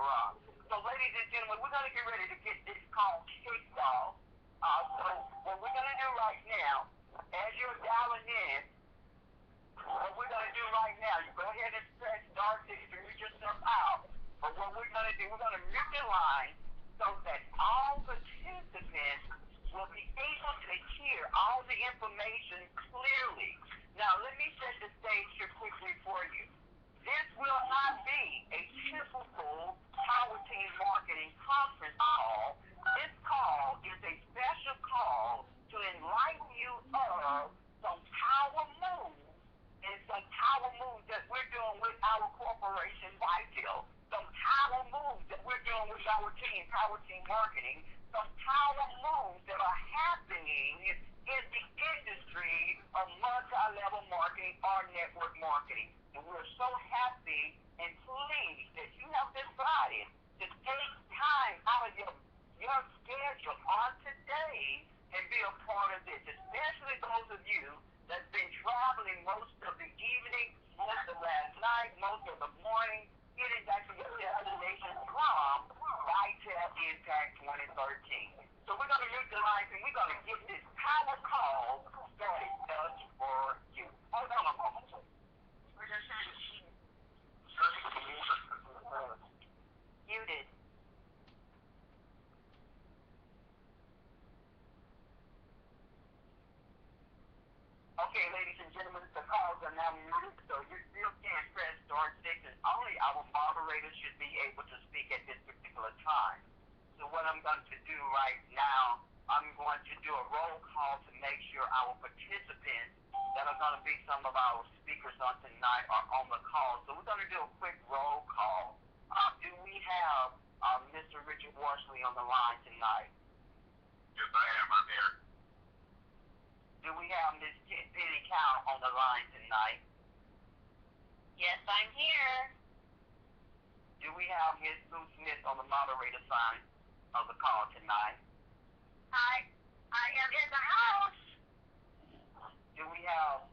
on. So, ladies and gentlemen, we're going to get ready to get this call kicked off. So, what we're going to do right now, as you're dialing in, what we're going to do right now, you go ahead and press star 6 to mute yourself out. But what we're going to do, we're going to mute the line so that all participants will be able to hear all the information clearly. Now, let me set the stage here quickly for you. This will not be a typical Power Team Marketing conference call. This call is a special call to enlighten you of some power moves and some power moves that we're doing with our corporation, Vital. Some power moves that we're doing with our team, Power Team Marketing. Some power moves that are happening in the industry of multi-level marketing or network marketing. And we're so happy and pleased that you have decided to take time out of your schedule on today and be a part of this, especially those of you that's been traveling most of the evening, most of last night, most of the morning, getting back to your destination from Vital Impact 2013. So we're going to mute the lines and we're going to get this power call started just for you. Hold on a moment. Muted. Okay, ladies and gentlemen, the calls are now muted, so you still can press star 6, and only our moderators should be able to speak at this particular time. So what I'm going to do right now, I'm going to do a roll call to make sure our participants that are going to be some of our speakers on tonight are on the call. So we're going to do a quick roll call. Do we have Mr. Richard Worsley on the line tonight? Yes, I am. I'm here. Do we have Ms. Penny Cow on the line tonight? Yes, I'm here. Do we have Ms. Sue Smith on the moderator side of the call tonight? I am in the house. Do we have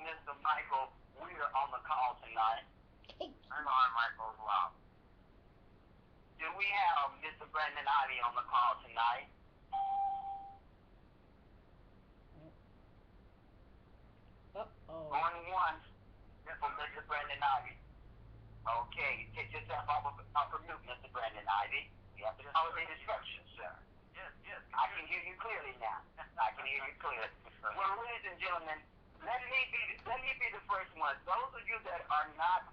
Mr. Michael Weir on the call tonight? I'm on Michael as well. Do we have Mr. Brandon Ivey on the call tonight? Going once for Mr. Brandon Ivey. Okay, take yourself off of mute, Mr. Brandon Ivey. You have to follow the instructions, sir. Yes. I can hear you clearly now. I can hear you clearly. Well, ladies and gentlemen, let me be the first one. Those of you that are not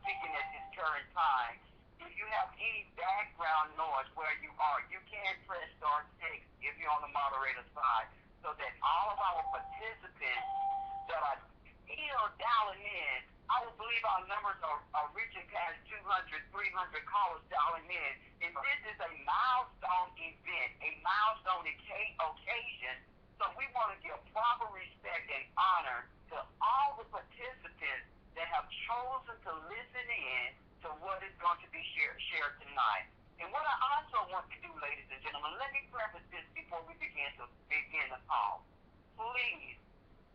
speaking at this current time, if you have any background noise where you are, you can press star 6 if you're on the moderator side, so that all of our participants that are still dialing in, I will believe our numbers are reaching past 200, 300 callers dialing in. And this is a milestone event, a milestone occasion. So we want to give proper respect and honor to all the participants that have chosen to listen in to what is going to be shared tonight. And what I also want to do, ladies and gentlemen, let me preface this before we begin the call. Please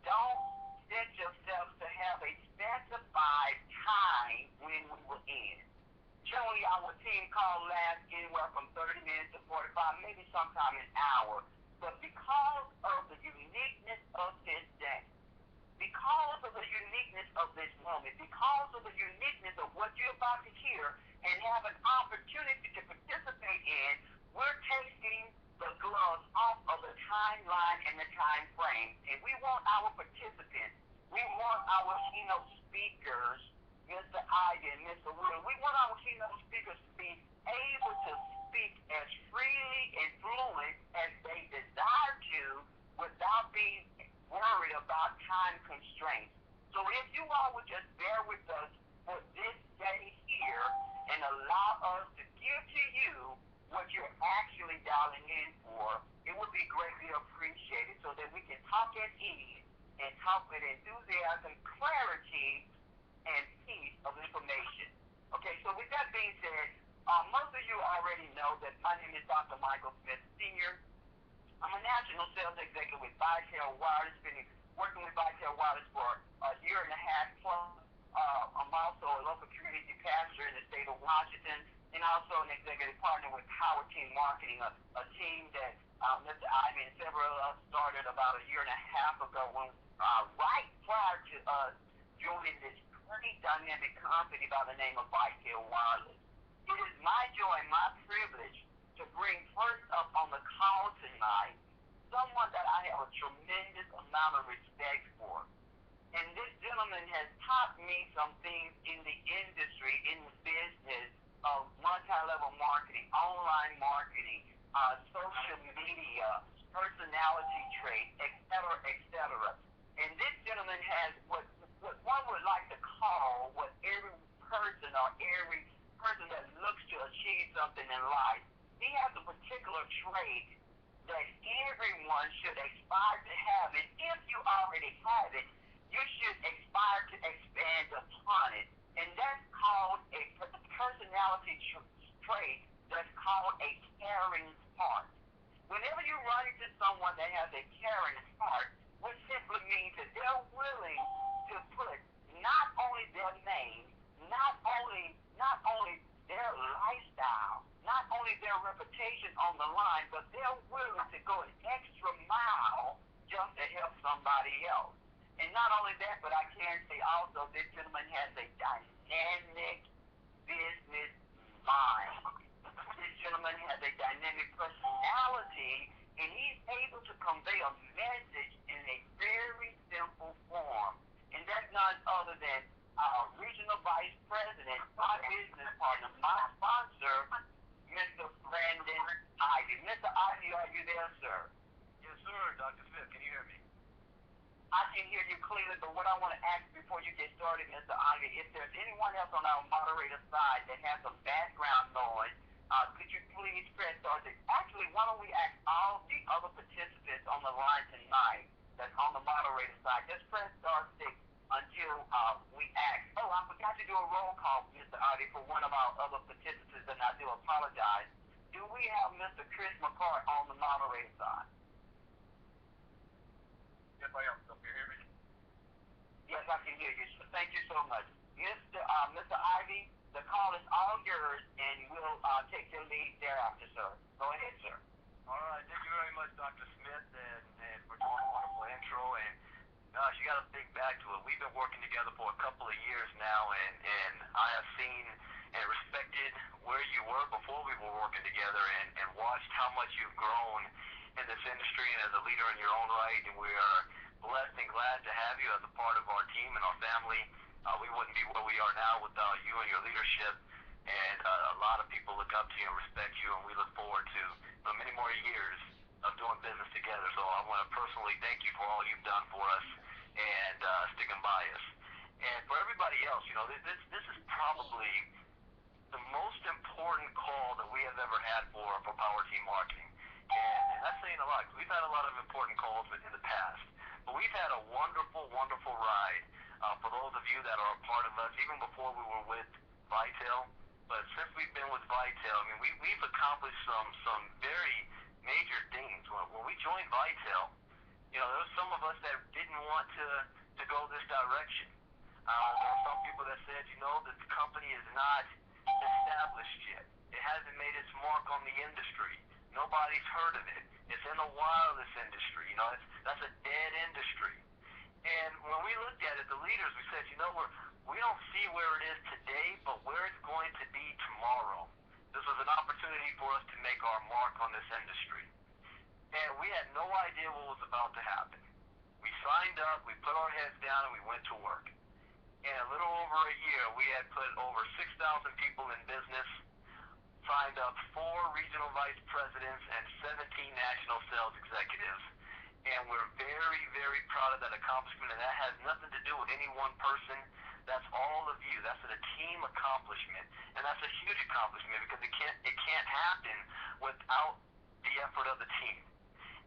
don't set yourself to have a specified time when we will end. Generally, our team call lasts anywhere from 30 minutes to 45, maybe sometime an hour. But because of the uniqueness of this day, because of the uniqueness of this moment, because of the uniqueness of what you're about to hear and have an opportunity to participate in, we're taking the gloves off of the timeline and the time frame. And we want our participants, we want our keynote speakers, Mr. Ivy and Mr. Will, we want our keynote speakers to be able to speak as freely and fluent as they desire to without being worried about time constraints. So if you all would just bear with us for this day here and allow us to give to you what you're actually dialing in for, it would be greatly appreciated so that we can talk at ease and talk with enthusiasm, clarity, and peace of information. Okay, so with that being said, most of you already know that my name is Dr. Michael Smith Sr. I'm a national sales executive with Vital Wireless, been working with Vital Wireless for a year and a half plus. I'm also a local community pastor in the state of Washington, and also an executive partner with Power Team Marketing, a team that Mr. Ivy and several of us started about a year and a half ago when right prior to us joining this pretty dynamic company by the name of Vital Wireless. It is my joy and my privilege to bring first up on the call tonight someone that I have a tremendous amount of respect for. And this gentleman has taught me some things in the industry, in the business of multi-level marketing, online marketing, social media, personality traits, et cetera, et cetera. And this gentleman has what one would like to call what every person or every person that looks to achieve something in life, he has a particular trait that everyone should aspire to have. And if you already have it, you should aspire to expand upon it. And that's called a personality trait that's called a caring heart. Whenever you run into someone that has a caring heart, which simply means that they're willing to put not only their name, not only their lifestyle, not only their reputation on the line, but they're willing to go an extra mile just to help somebody else. And not only that, but I can say also this gentleman has a dynamic business mind. This gentleman has a dynamic personality, and he's able to convey a message in a very simple form. And that's none other than our regional vice president, my business partner, my sponsor, Mr. Brandon Ivy. Mr. Ivy, are you there, sir? Yes, sir, Dr. Smith. Can you hear me? I can hear you clearly, but what I want to ask before you get started, Mr. Ivy, if there's anyone else on our moderator side that has some background noise, could you please press star 6? Actually, why don't we ask all the other participants on the line tonight that's on the moderator side, just press star 6 until we ask. Oh, I forgot to do a roll call, Mr. Ivy, for one of our other participants, and I do apologize. Do we have Mr. Chris McCart on the moderator side? Yes, I am. Can you hear me? Yes, I can hear you. Thank you so much. Mr. Ivy, the call is all yours, and we'll take your lead thereafter, sir. Go ahead, sir. All right. Thank you very much, Dr. Smith, and for doing a wonderful intro. And gosh, you got to think back to it. We've been working together for a couple of years now, and I have seen and respected where you were before we were working together, and watched how much you've grown in this industry and as a leader in your own right. And we are blessed and glad to have you as a part of our team and our family. We wouldn't be where we are now without you and your leadership. And a lot of people look up to you and respect you, and we look forward to many more years of doing business together. So I want to personally thank you for all you've done for us and sticking by us. And for everybody else, this is probably the most important call that we have ever had for Power Team Marketing. And that's saying a lot, because we've had a lot of important calls in the past. But we've had a wonderful, wonderful ride for those of you that are a part of us, even before we were with Vital. But since we've been with Vital, I mean, we've accomplished some very major things. When we joined Vital, there were some of us that didn't want to go this direction. There were some people that said, this company is not established yet. It hasn't made its mark on the industry. Nobody's heard of it. It's in the wireless industry. That's a dead industry. And when we looked at it, the leaders, we said, we don't see where it is today, but where it's going to be tomorrow. This was an opportunity for us to make our mark on this industry. And we had no idea what was about to happen. We signed up, we put our heads down, and we went to work. In a little over a year, we had put over 6,000 people in business, signed up 4 regional vice presidents and 17 national sales executives. And we're very, very proud of that accomplishment, and that has nothing to do with any one person. That's all of you. That's a team accomplishment, and that's a huge accomplishment because it can't happen without the effort of the team.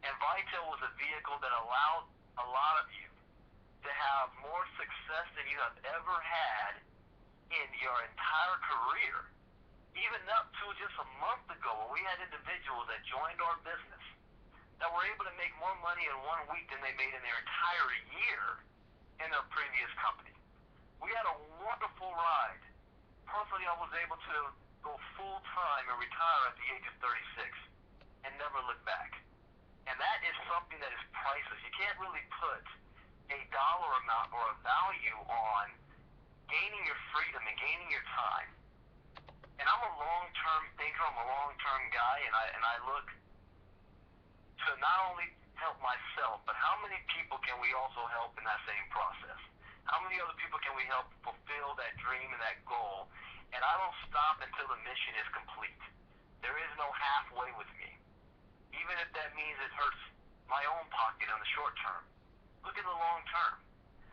And Vital was a vehicle that allowed a lot of you to have more success than you have ever had in your entire career. Even up to just a month ago, when we had individuals that joined our business that were able to make more money in 1 week than they made in their entire year in their previous company. We had a wonderful ride. Personally, I was able to go full retire at the age of 36 and never look back. And that is something that is priceless. You can't really put a dollar amount or a value on gaining your freedom and gaining your time. And I'm a long-term thinker, I'm a long-term guy, and I look to not only help myself, but how many people can we also help in that same process? How many other people can we help fulfill that dream and that goal? And I don't stop until the mission is complete. There is no halfway with me, even if that means it hurts my own pocket on the short term. Look at the long term.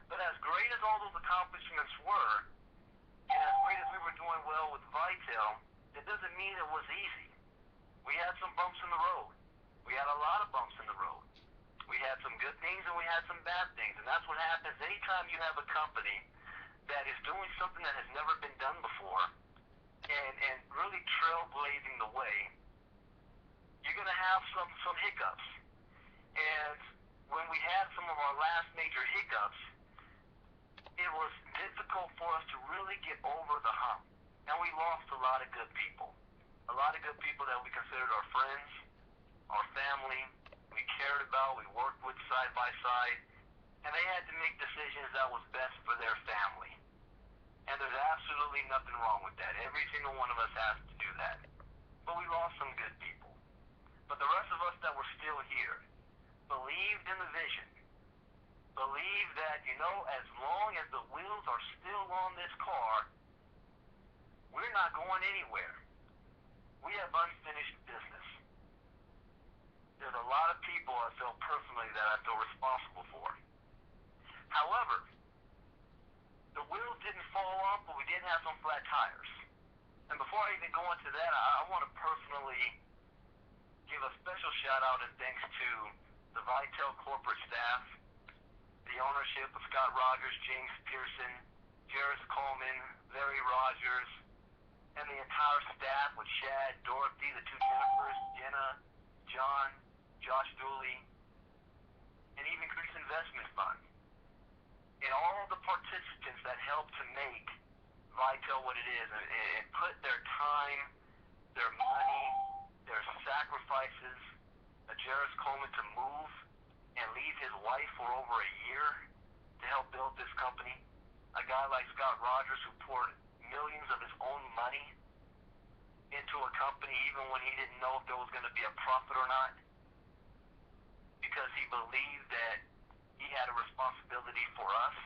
But as great as all those accomplishments were, and as great as we were doing well with Vitel, it doesn't mean it was easy. We had some bumps in the road. We had a lot of bumps in the road. We had some good things and we had some bad things. And that's what happens anytime you have a company that is doing something that has never been done before and really trailblazing the way. You're going to have some hiccups. And when we had some of our last major hiccups, it was difficult for us to really get over the hump. And we lost a lot of good people. A lot of good people that we considered our friends, our family, we cared about, we worked with side by side, and they had to make decisions that was best for their family. And there's absolutely nothing wrong with that. Every single one of us has to do that. But we lost some good people. But the rest of us that were still here believed in the vision. Believed that, as long as the wheels are still on this car, we're not going anywhere. We have unfinished business. There's a lot of people I feel personally that I feel responsible for. However, the wheels didn't fall off, but we did have some flat tires. And before I even go into that, I want to personally give a special shout out and thanks to the Vitel corporate staff, the ownership of Scott Rogers, James Pearson, Jarvis Coleman, Larry Rogers, and the entire staff with Shad, Dorothy, the two Jennifers, Jenna, John, Josh Dooley, and even Greece Investment Fund. And all of the participants that helped to make Vitel what it is and put their time, their money, their sacrifices, Jarvis Coleman to move and leave his wife for over a year to help build this company. A guy like Scott Rogers who poured millions of his own money into a company even when he didn't know if there was going to be a profit or not, because he believed that he had a responsibility for us.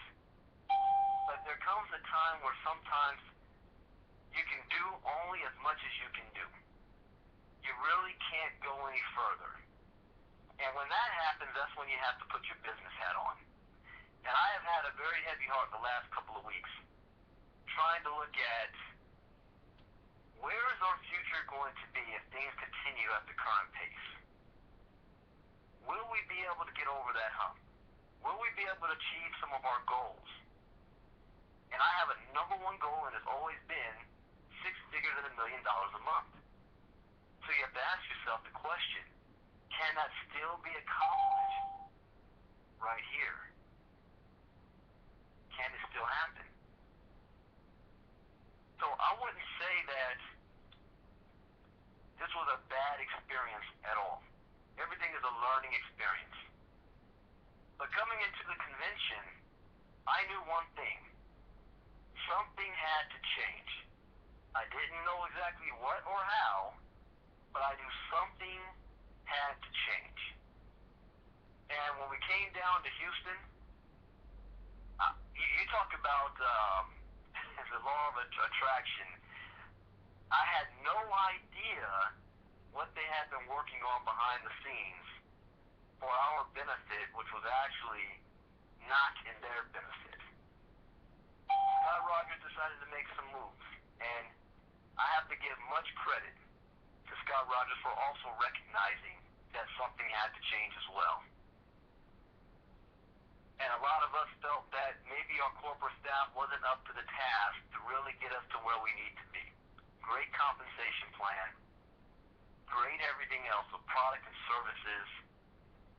But there comes a time where sometimes you can do only as much as you can do. You really can't go any further. And when that happens, that's when you have to put your business hat on. And I have had a very heavy heart the last couple of weeks, trying to look at where is our future going to be if things continue at the current pace. Will we be able to get over that hump? Will we be able to achieve some of our goals? And I have a number one goal, and it's always been 6 figures and $1 million a month. So you have to ask yourself the question, can that still be accomplished right here? Can it still happen? So I wouldn't say that this was a bad experience at all. Everything is a learning experience. But coming into the convention, I knew one thing. Something had to change. I didn't know exactly what or how, but I knew something had to change. And when we came down to Houston, you talk about the law of attraction. I had no idea what they had been working on behind the scenes for our benefit, which was actually not in their benefit. Scott Rogers decided to make some moves, and I have to give much credit to Scott Rogers for also recognizing that something had to change as well. And a lot of us felt that maybe our corporate staff wasn't up to the task to really get us to where we need to be. Great compensation plan, great everything else, the product and services,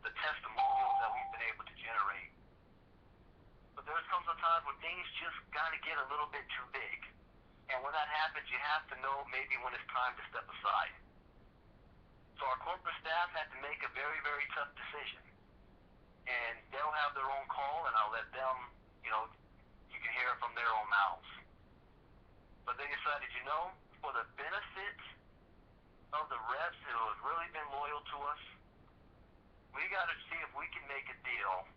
the testimonials that we've been able to generate. But there comes a time where things just got to get a little bit too big. And when that happens, you have to know maybe when it's time to step aside. So our corporate staff had to make a very, very tough decision. And they'll have their own call, and I'll let them, you can hear it from their own mouths. But they decided, for the benefit of the reps who have really been loyal to us, we got to see if we can make a deal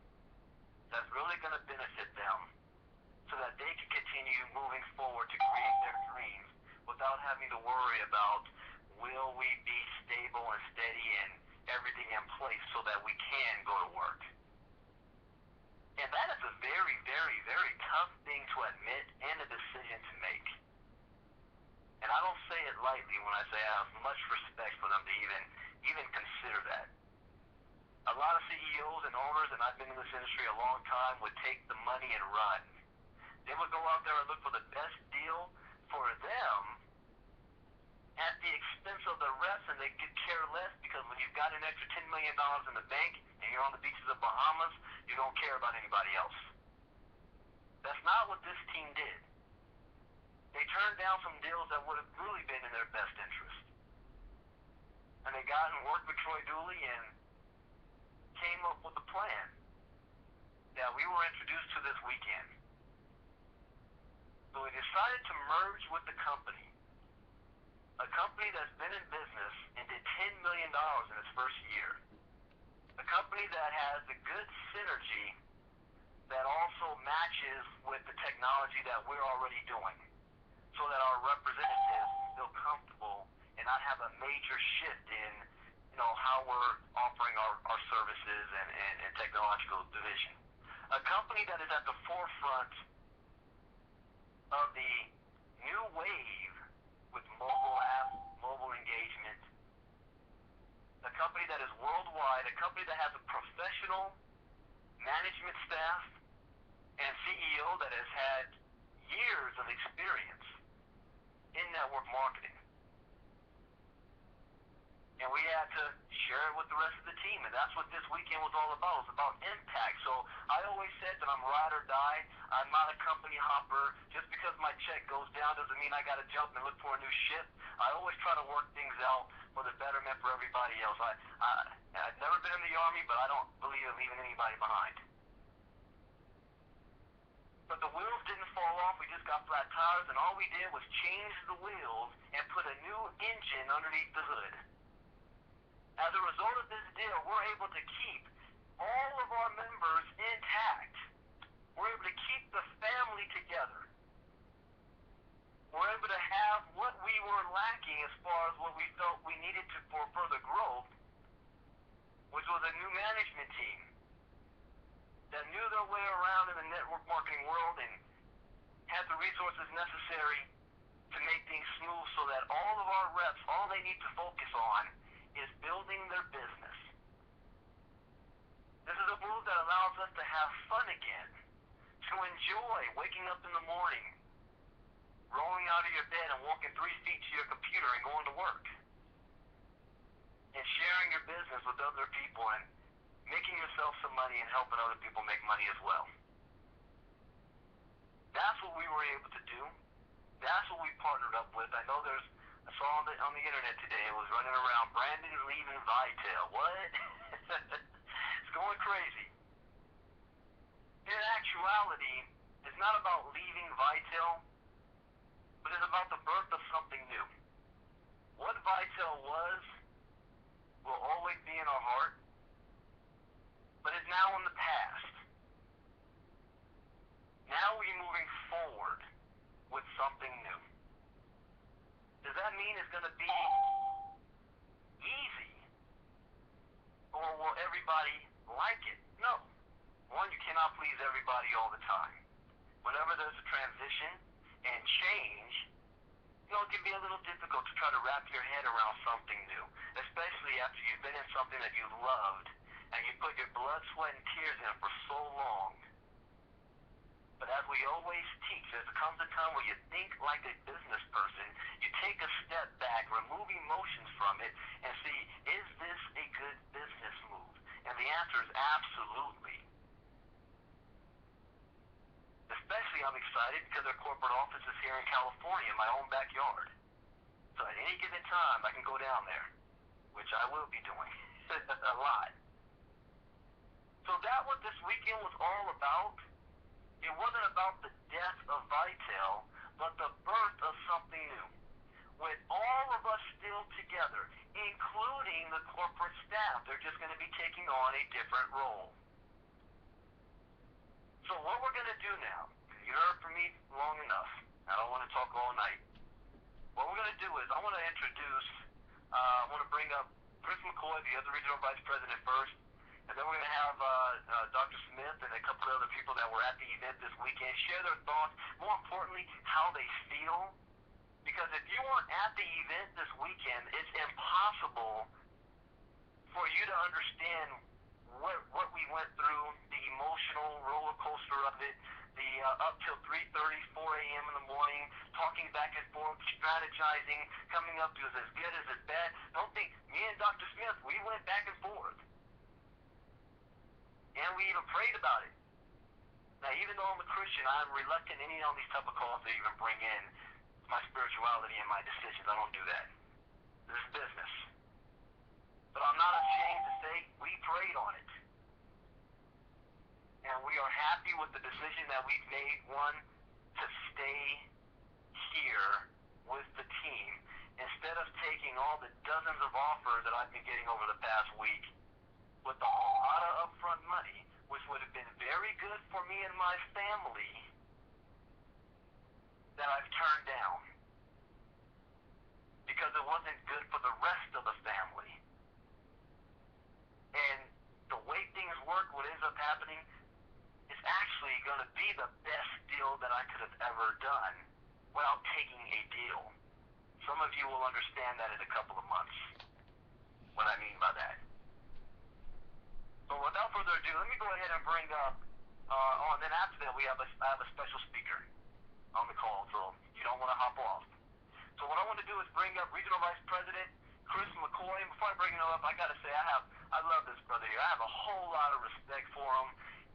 that's really going to benefit them so that they can continue moving forward to create their dreams without having to worry about will we be stable and steady and everything in place so that we can go to work. And that is a very, very, very tough thing to admit and a decision to make. And I don't say it lightly when I say I have much respect for them to even consider that. A lot of CEOs and owners, and I've been in this industry a long time, would take the money and run. They would go out there and look for the best deal for them at the expense of the reps, and they could care less because when you've got an extra $10 million in the bank and you're on the beaches of Bahamas, you don't care about anybody else. That's not what this team did. They turned down some deals that would have really been in their best interest. And they got and worked with Troy Dooley and came up with a plan that we were introduced to this weekend. So we decided to merge with the company, a company that's been in business and did $10 million in its first year, a company that has a good synergy that also matches with the technology that we're already doing, so that our representatives feel comfortable and not have a major shift in how we're offering our services and technological division. A company that is at the forefront of the new wave with mobile apps, mobile engagement. A company that is worldwide, a company that has a professional management staff and CEO that has had years of experience in network marketing. And we had to share it with the rest of the team, and that's what this weekend was all about. It was about impact. So I always said that I'm ride or die. I'm not a company hopper. Just because my check goes down doesn't mean I got to jump and look for a new ship. I always try to work things out for the betterment for everybody else. I've never been in the Army, but I don't believe in leaving anybody behind. But the wheels didn't fall off. We just got flat tires, and all we did was change the wheels and put a new engine underneath the hood. As a result of this deal, we're able to keep all of our members intact. We're able to keep the family together. We're able to have what we were lacking as far as what we felt we needed to for further growth, which was a new management team that knew their way around in the network marketing world and had the resources necessary to make things smooth so that all of our reps, all they need to focus on is building their business. This is a move that allows us to have fun again, to enjoy waking up in the morning, rolling out of your bed and walking 3 feet to your computer and going to work, and sharing your business with other people and making yourself some money and helping other people make money as well. That's what we were able to do. That's what we partnered up with. I know I saw on the internet today, it was running around, Brandon leaving Vitel. What? It's going crazy. In actuality, it's not about leaving Vitel, but it's about the birth of something new. What Vitel was will always be in our heart, but is now in the past. Now we're moving forward with something new. Does that mean it's going to be easy? Or will everybody like it? No. One, you cannot please everybody all the time. Whenever there's a transition and change, it can be a little difficult to try to wrap your head around something new, especially after you've been in something that you loved and you put your blood, sweat, and tears in for so long. But as we always teach, there comes a time where you think like a business person, you take a step back, remove emotions from it, and see, is this a good business move? And the answer is absolutely. Especially I'm excited because their corporate office is here in California, in my own backyard. So at any given time, I can go down there, which I will be doing a lot. So that what this weekend was all about. It wasn't about the death of Vitel, but the birth of something new. With all of us still together, including the corporate staff, they're just going to be taking on a different role. So what we're going to do now, you heard from me long enough. I don't want to talk all night. What we're going to do is I want to introduce, I want to bring up Chris McCoy, the other regional vice president first, and then we're going to have Dr. Smith and a couple of other people that were at the event this weekend share their thoughts, more importantly, how they feel. Because if you weren't at the event this weekend, it's impossible for you to understand what we went through, the emotional roller coaster of it, the up till 3:30, 4 a.m. in the morning, talking back and forth, strategizing, coming up to is it good, is it bad. Don't think, me and Dr. Smith, we went back and forth. And we even prayed about it. Now, even though I'm a Christian, I'm reluctant any on these type of calls to even bring in my spirituality in my decisions. I don't do that. This is business. But I'm not ashamed to say we prayed on it. And we are happy with the decision that we've made, one, to stay here with the team instead of taking all the dozens of offers that I've been getting over the past week with a lot of upfront money, which would have been very good for me and my family, that I've turned down because it wasn't good for the rest of the family. And the way things work, what ends up happening, is actually going to be the best deal that I could have ever done without taking a deal. Some of you will understand that in a couple of months, what I mean by that. So without further ado, let me go ahead and bring up, and then after that I have a special speaker on the call, so you don't want to hop off. So what I want to do is bring up Regional Vice President Chris McCoy. And before I bring him up, I got to say I love this brother here. I have a whole lot of respect for him.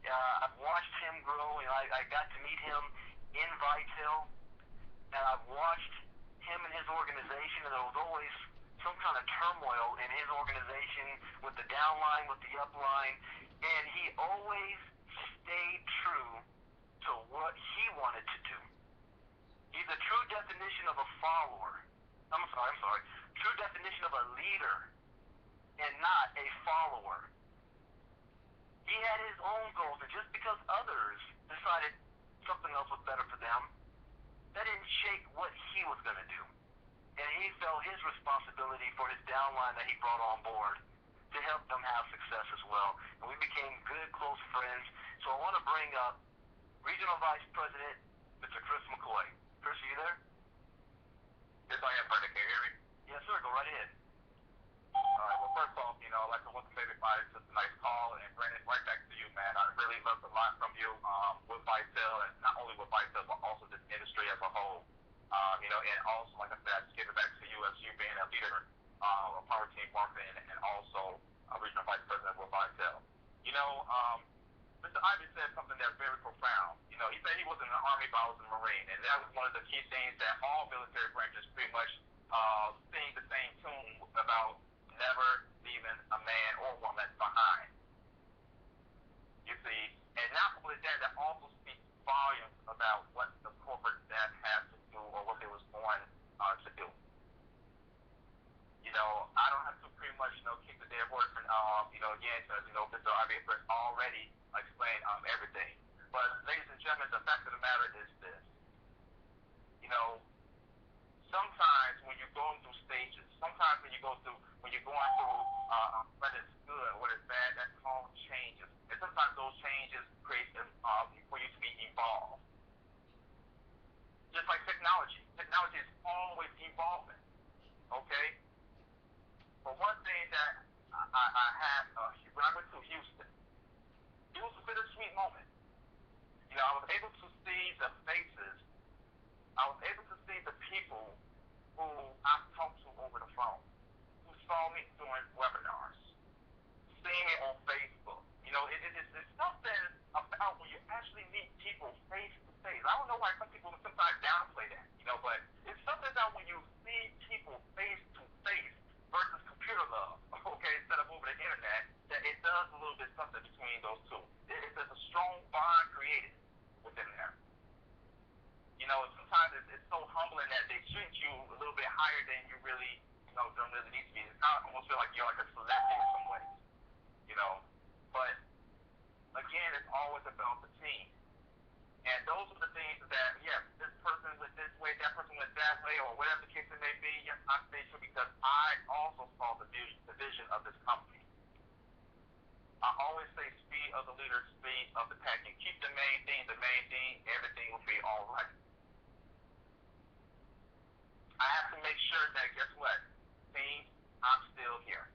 I've watched him grow. I got to meet him in Vitel, and I've watched him and his organization, and there was always some kind of turmoil in his organization with the downline, with the upline, and he always stayed true to what he wanted to do. He's a true definition of a follower. I'm sorry. True definition of a leader and not a follower. He had his own goals, and just because others decided something else was better for them, that didn't shake what he was going to do. And he felt his responsibility for his downline that he brought on board to help them have success as well. And we became good, close friends. So I want to bring up Regional Vice President, Mr. Chris McCoy. Chris, are you there? Yes, I am, brother. Can you hear me? Yes, sir. Go right ahead. All right. Well, first off, I'd like to welcome everybody to tonight's call. And Brandon, right back to you, man. I really learned a lot from you with Vitel, and not only with Vitel, but also this industry as a whole. And also, like I said, I just give it back to you as you being a leader of Power Team Marketing and also a Regional Vice President with Vitel. Mr. Ivy said something that's very profound. He said he was in the Army, but I was in the Marine. And that was one of the key things that all military branches pretty much sing the same tune about never leaving a man or woman behind. You see, and not only that, that also speaks volumes about what the corporate staff has to do or what they was born to do. I don't have to pretty much, keep the dead horse and, again, because, Mr. Ivy already explained everything. But, ladies and gentlemen, the fact of the matter is this. Sometimes when you're going through stages, sometimes when you're going through, whether it's good or whether it's bad, that's called changes. And sometimes those changes create for you to be evolved. Just like technology. Technology is always evolving. Okay? But one thing that I had when I went to Houston, it was a bittersweet moment. I was able to see the faces. I was able to see the people who I talked to over the phone, who saw me doing webinars, seeing me on Facebook. It's something about when you actually meet people face to face. I don't you really, don't really need to be. It's kind of almost feel like you're like a celebrity in some ways, you know. But again, it's always about the team. And those are the things that, yes, this person went this way, that person went that way, or whatever the case it may be. Yes, I say so because I also saw the vision of this company. I always say speed of the leader, speed of the pack. You keep the main thing, everything will be all right. I have to make sure that, guess what, team, I'm still here.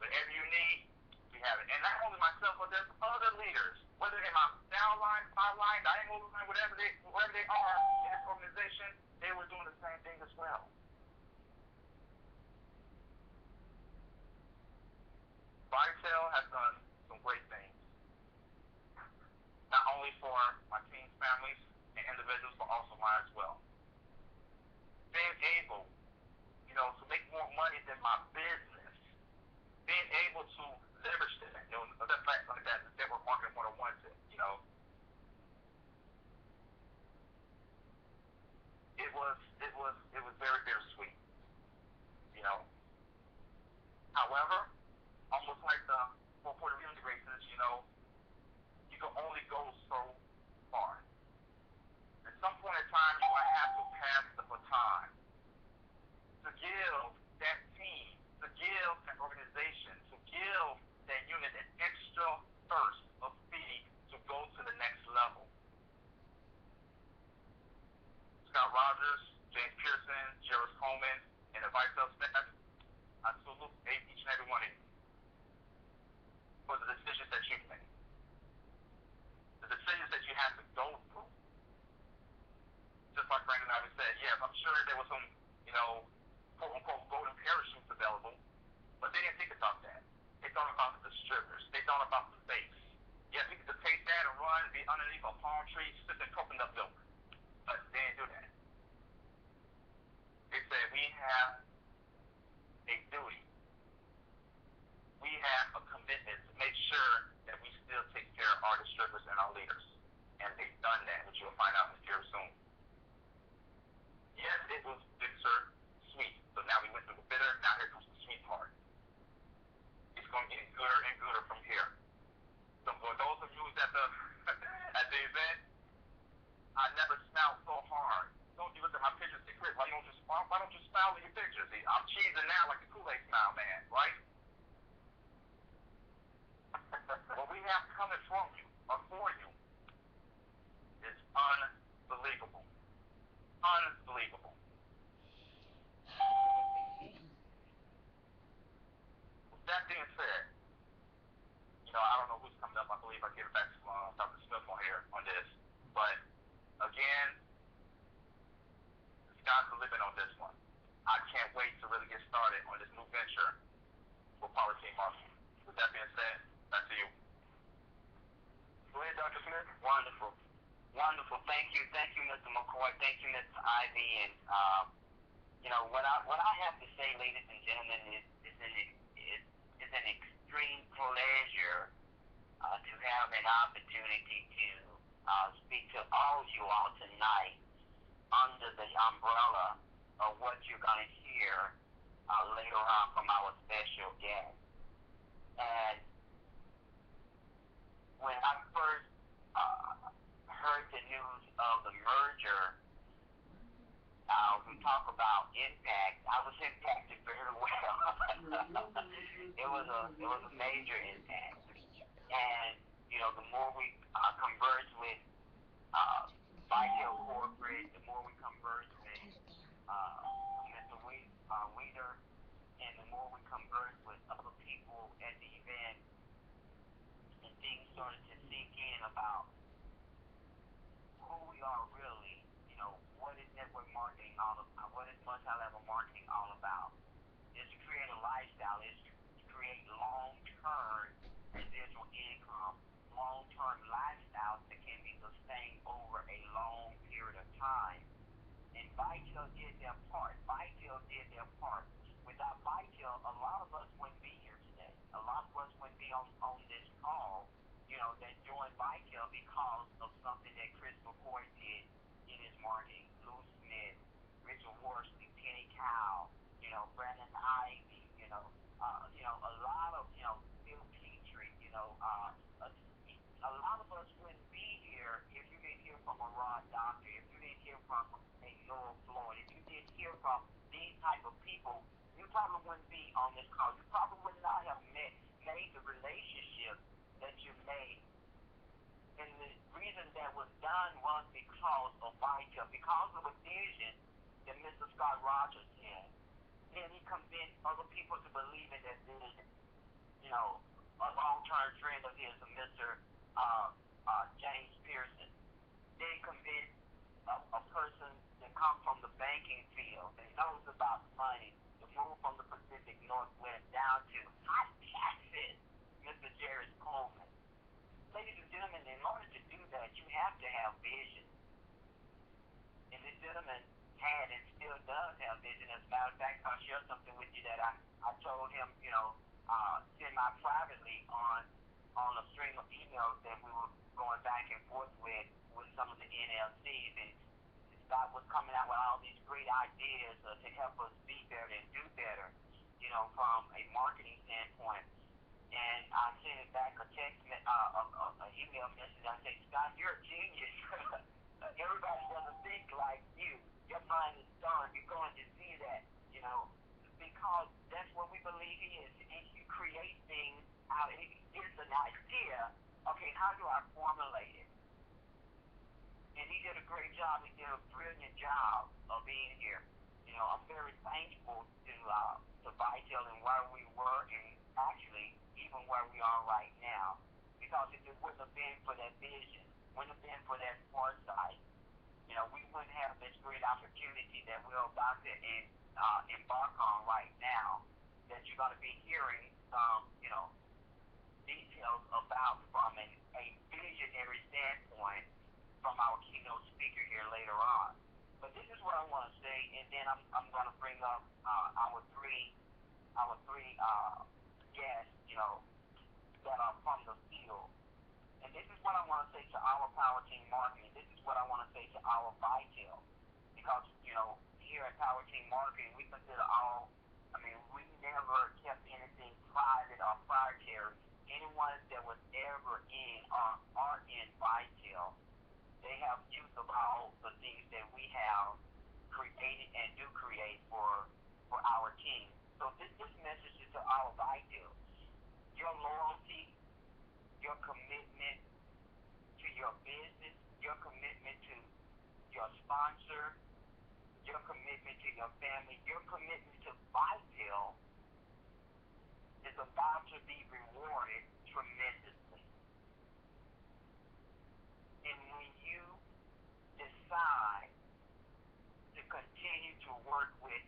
Whatever you need, we have it. And not only myself, but there's other leaders, whether in my downline, sideline, diagonal line, whatever they are in this organization, they were doing the same thing as well. Vitel has done some great things, not only for my team's families and individuals, but also mine as well. Being able, to make more money than my business, being able to leverage that, the fact like that we're marketing 101 to, it was very bittersweet, However, almost like the Puerto Rican races, you can only go so far. At some point in time, you might have to pass the baton to give that team, to give that organization, to give that unit an extra thirst of speed to go to the next level. Scott Rogers, James Pearson, Jarvis Coleman, and the Vitel staff, I salute each and every one of you for the decisions that you've made, the decisions that you have to go through. Just like Brandon and I said, yes, I'm sure there was some, quote-unquote golden parachutes available, but they didn't think about that. They thought about the distributors. They thought about the base. Yes, we could just take that and run and be underneath a palm tree sipping coconut milk, but they didn't do that. They said we have a duty. We have a commitment to make sure that we still take care of our distributors and our leaders. And they've done that, which you'll find out very soon. Yes, it was bitter, sweet. So now we went through the bitter, now here comes the sweet part. It's going to get gooder and gooder from here. So for those of you at the at the event, I never smiled so hard. Don't you look at my pictures and say, Chris, why don't you smile in your pictures? See, I'm cheesing now like the Kool-Aid smile man, right? What we have coming from you or for you is unbelievable. Unbelievable. With that being said, I don't know who's coming up. I believe I give it back to Dr. Smith on here on this. But again, the sky's the limit on this one. I can't wait to really get started on this new venture with Power Team Marketing. With that being said, back to you. Go ahead, Dr. Smith. Wonderful. Wonderful. Thank you, Mr. McCoy. Thank you, Mr. Ivy. And what I have to say, ladies and gentlemen, is an extreme pleasure to have an opportunity to speak to all you all tonight under the umbrella of what you're going to hear later on from our special guest. And when I first heard the news of the merger, we talk about impact. I was impacted very well. It was a major impact. And the more we converge with Vitel Corporate, the more we converge with Mr. Weeder, and the more we converge with other people at the event, and things started to sink in about who we are really, what is network marketing all about, what is multi-level marketing all about. It's to create a lifestyle, it's to create long-term residual income, long-term lifestyles that can be sustained over a long period of time. And Vitel did their part. Without Vitel, a lot of us wouldn't be here today. A lot of us wouldn't be on this call, that joined Vitel because of something that Chris McCoy did in his marketing. Lou Smith, Richard Worsley, Penny Cow, a lot of us wouldn't be here if you didn't hear from a Rod Doctor, if you didn't hear from a Noel Floyd, if you didn't hear from these type of people, you probably wouldn't be on this call. You probably would not have made the relationship that you made. And the reason that was done was because of Vital, because of a vision that Mr. Scott Rogers had. Then he convinced other people to believe in that vision. A long-term friend of his, Mr. James Pearson. Then he convinced a person that comes from the banking field and knows about money to move from the Pacific Northwest down to hot Texas, Mr. Jared Coleman. Ladies and gentlemen, in order to do that, you have to have vision. And this gentleman had and still does have vision. As a matter of fact, I'll share something with you that I told him, semi-privately on a string of emails that we were going back and forth with some of the NLCs. And Scott was coming out with all these great ideas to help us be better and do better, from a marketing standpoint. And I sent it back a text, an email message. I said, Scott, you're a genius. Everybody doesn't think like you. Your mind is done. You're going to see that, because that's what we believe he is. And you create things out. It's an idea. Okay, how do I formulate it? And he did a great job. He did a brilliant job of being here. I'm very thankful to Vital and where we were, and actually even where we are right now. Because if it wouldn't have been for that vision, wouldn't have been for that foresight, we wouldn't have this great opportunity that we're about to embark on right now, that you're going to be hearing some, details about from a visionary standpoint from our keynote speaker here later on. But this is what I want to say, and then I'm going to bring up our three guests, that are from the field. And this is what I want to say to our Power Team Marketing. This is what I want to say to our Vital. Because, here at Power Team Marketing, we consider we never kept anything private or proprietary. Anyone that was ever in or are in Vital, they have use of all the things that we have created and do create for our team. So this message is to our Vital. Your loyalty, your commitment to your business, your commitment to your sponsor, your commitment to your family, your commitment to Vital is about to be rewarded tremendously. And when you decide to continue to work with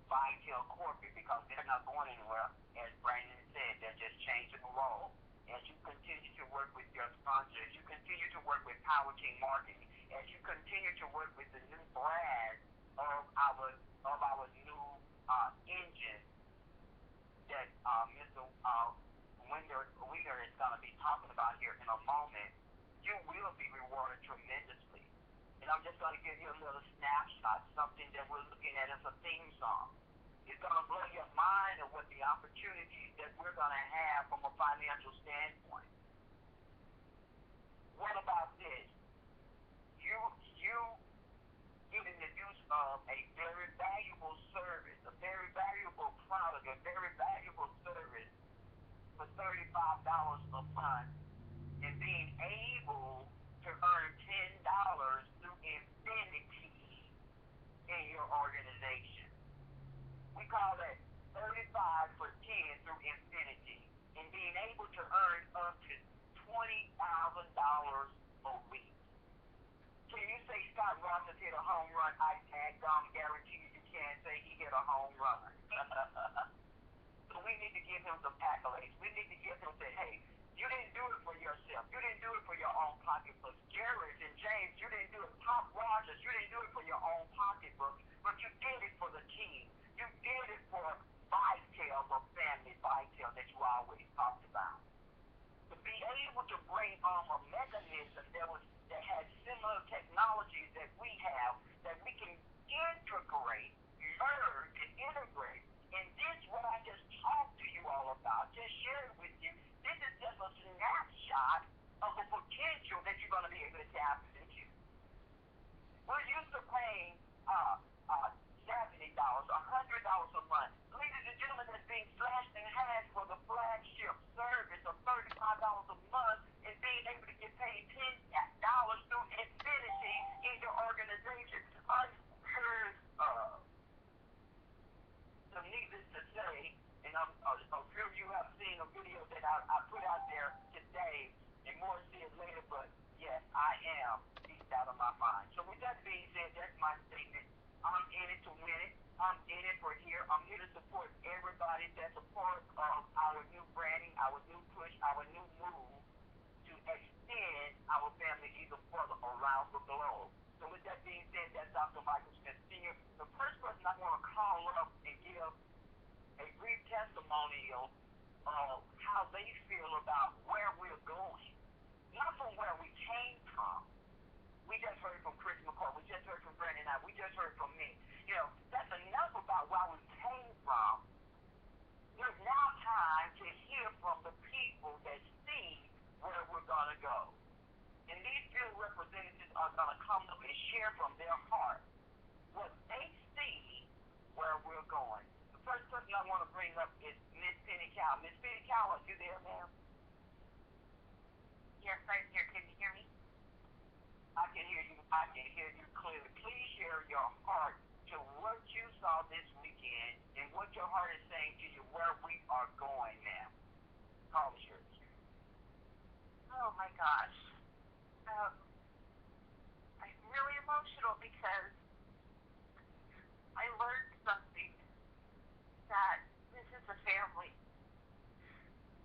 Vital Corporate, because they're not going anywhere, as Brandon said, they're just changing the role. As you continue to work with your sponsor, as you continue to work with Power Team Marketing, as you continue to work with the new brand of our new engine that Mr. Winger is going to be talking about here in a moment, you will be rewarded tremendously. And I'm just going to give you a little snapshot, something that we're looking at as a theme song. It's going to blow your mind of what the opportunities that we're going to have from a financial standpoint. What about this? You getting the use of a very valuable service, a very valuable product, a very valuable service for $35 a month, and being able to earn $10 through infinity in your organization. We call that 35 for 10 through infinity, and being able to earn up to $20,000 a week. Can you say Scott Rogers hit a home run? I guarantee you can't say he hit a home run. So we need to give him some accolades. We need to give him say, hey, you didn't do it for yourself. You didn't do it for your own pocketbook. Jared and James, you didn't do it. Pop Rogers, you didn't do it for your own pocketbook, but you did it for the team. You did it for Vital, the family Vital that you always talked about. To be able to bring on a mechanism that has similar technologies that we have, that we can integrate, merge, and integrate. And this, what I just talked to you all about, just shared with you, this is just a few of you have seen a video that I put out there today, and more see it later, but yes, I am beat out of my mind. So with that being said, that's my statement. I'm in it to win it. I'm in it for here. I'm here to support everybody that's a part of our new branding, our new push, our new move to extend our family even further around the globe. So with that being said, that's Dr. Michael Smith Sr. The first person I want to call up and give a brief testimonial of how they feel about where we're going. Not from where we came from. We just heard from Chris McCoy. We just heard from Brandon and I. We just heard from me. You know, that's enough about where we came from. It's now time to hear from the people that see where we're going to go. And these few representatives are going to come up and share from their heart what they see where we're going. The first person I want to bring up is Miss Penny Cow. Miss Penny Cow, are you there, ma'am? Yes, I'm here. Can you hear me? I can hear you. I can hear you clearly. Please share your heart to what you saw this weekend and what your heart is saying to you where we are going now. Call me, yours. Oh my gosh. I'm really emotional because I learned something that this is a family.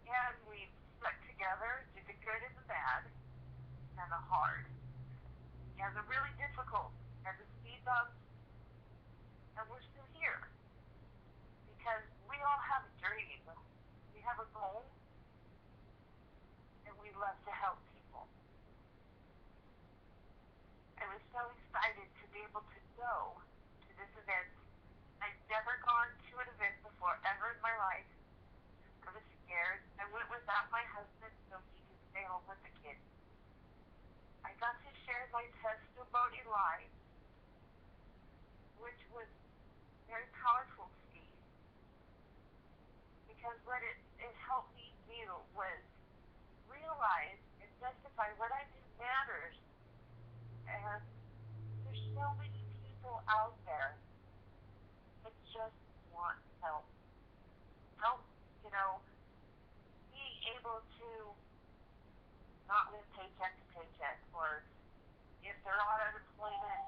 And we've stuck together through the good and the bad and the hard and the really difficult and the speed bumps, and we're still here because we all have a dream. We have a goal, and we love to help people. I was so excited to be able to go to this event. I've never gone to an event before ever in my life. I was scared. I went without my husband so he could stay home with the kids. I got to share my testimony live, which was very powerful to me, because what it helped me do was realize and justify what I do matters. And there's so many people out there that just want help. Help, you know, being able to not live paycheck to paycheck, or if they're on unemployment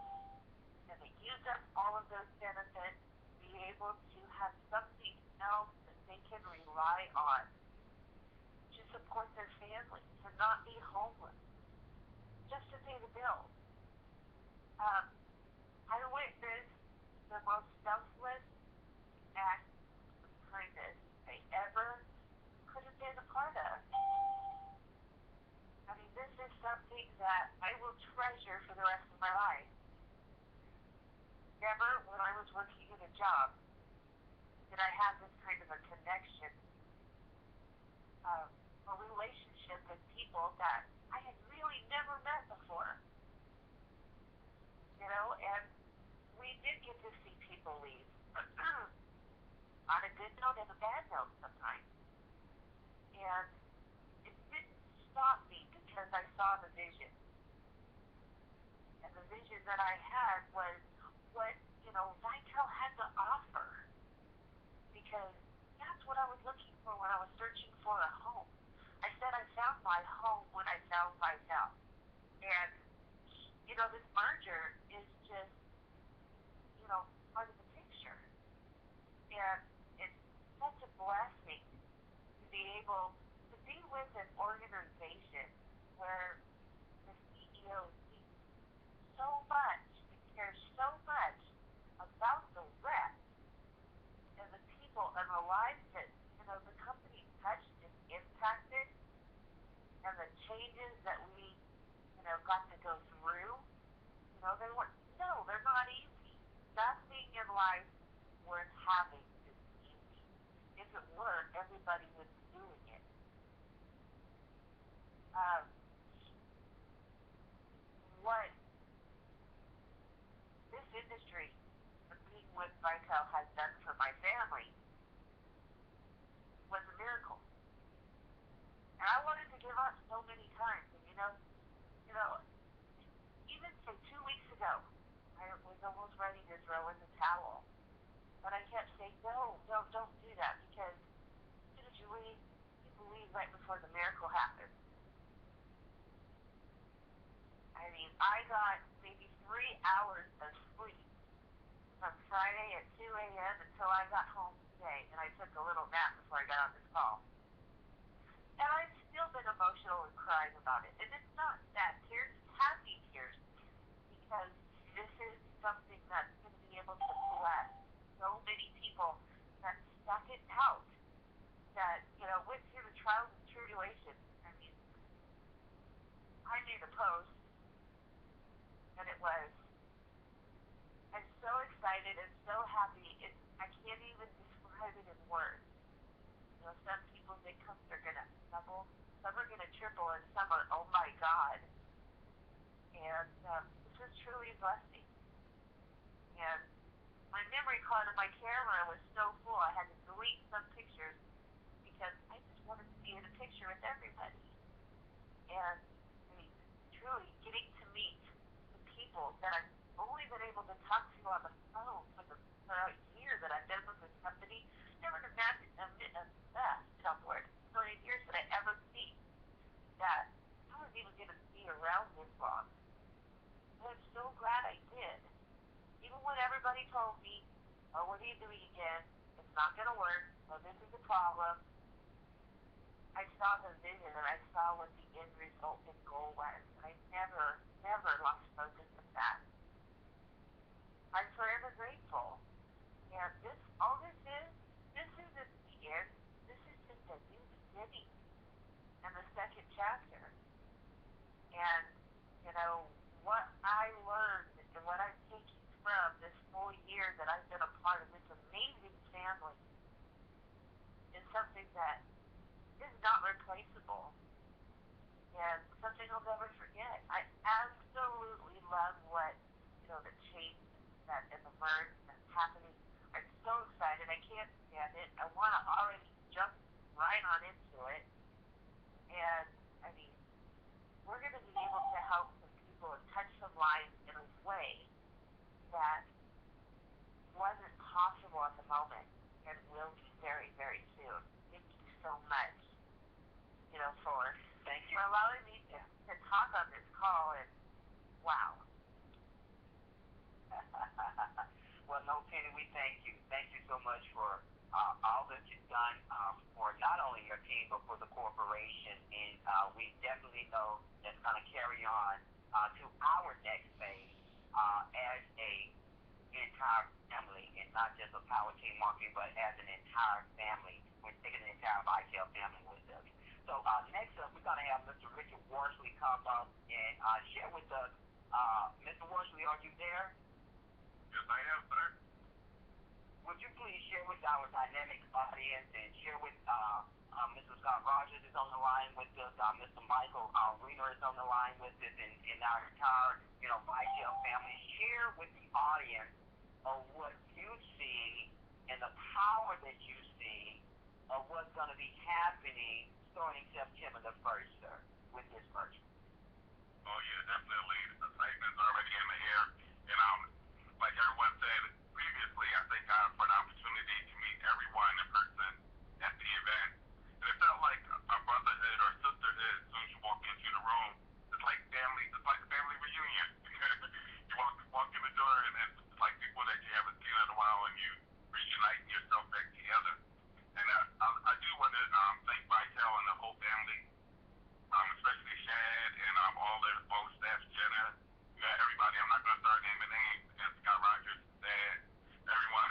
and they use up all of those benefits, be able to have something else that they can rely on to support their family, to not be homeless, just to pay the bills. I witnessed the most selfless act of kindness I ever could have been a part of. I mean, this is something that I will treasure for the rest of my life. Never, when I was working in a job, did I have this kind of a connection, a relationship with people that I had really never met before. You know, and we did get to see people leave on a good note and a bad note sometimes. And it didn't stop me because I saw the vision. And the vision that I had was what, you know, Vitel had to offer. Because that's what I was looking for when I was searching for a home. I said I found my home when I found Vitel. And, you know, this merger is just, you know, part of the picture. And it's such a blessing to be able to be with an organization where the CEO thinks so much and cares so much about the rest and the people and the lives that, you know, the company touched and impacted, and the changes that we, you know, got to go through. You know, they're not easy. Nothing in life worth having is easy. If it were, everybody would be doing it. What this industry, being with Vitel, has done for my family was a miracle. And I wanted to give up so many times. And you know, even say 2 weeks ago, I was almost ready to throw in the towel. But I kept saying, no, don't do that, because believe right before the miracle happened. I mean, I got maybe 3 hours of sleep from Friday at 2 a.m. until I got home today, and I took a little nap before I got on this call. And I've still been emotional and crying about it. And it's not sad tears, it's happy tears, because this is something that's going to be able to bless so many people that stuck it out, that, went through the trials and tribulations. I mean, I made a post, and it was, I'm so excited and so happy. I can't even describe it in words. Some people think they're going to double, some are going to triple, and some are, oh my God. And this is truly a blessing. And my memory card on my camera was so full, I had to delete some pictures because I just wanted to be in a picture with everybody. And I mean, truly getting to meet the people that I've only been able to talk to on the phone for a year that I've been with this company. Never imagined Dilworth, so many years that I ever see that I was even going to be around this long. And I'm so glad I did. Even when everybody told me, oh, what are you doing again? It's not going to work. Oh, this is a problem. I saw the vision, and I saw what the end result and goal was. I never lost focus of that. I'm forever grateful. And all this isn't the end. This is just a new beginning and the second chapter. And, what I learned and what I'm taking from this whole year that I've been a part of this amazing family is something that is not replaceable and something I'll never forget. I absolutely love what, the change that and the merge that's happening. I'm so excited. I can't stand it. I want to already jump right on into it. And, I mean, we're going to be able to help some people and touch some lives in a way that wasn't possible at the moment and will be very, very soon. Thank you so much, for allowing me to talk on this call. And wow. Well, no, Penny, we thank you. Thank you so much for all that you've done for not only your team, but for the corporation. And we definitely know that's going to carry on to our next phase as a entire family, and not just a Power Team Marketing, but as an entire family. We're taking the entire Vitel family with us. So next up, we're going to have Mr. Richard Worsley come up and share with us. Mr. Worsley, are you there? Yes, I am, sir. Would you please share with our dynamic audience and share with Mr. Scott Rogers is on the line with us, Mr. Michael Reiner is on the line with us, and our entire, Vitel family. Share with the audience of what you see and the power that you see of what's going to be happening starting September the 1st, sir, with this merger. Oh, yeah, definitely. The excitement's already in the air. And like everyone said previously, I thank God for the opportunity to meet everyone in person at the event. And it felt like a brotherhood or sisterhood as soon as you walk into the room. It's like family. It's like a family reunion. You walk in the door, and it's like people that you haven't seen in a while, and you reunite yourself back together. And I do want to thank Vitel and the whole family, especially Shad and all their whole staff, Jenna, everybody. I'm not going to start naming names, and Scott Rogers, Dad, everyone.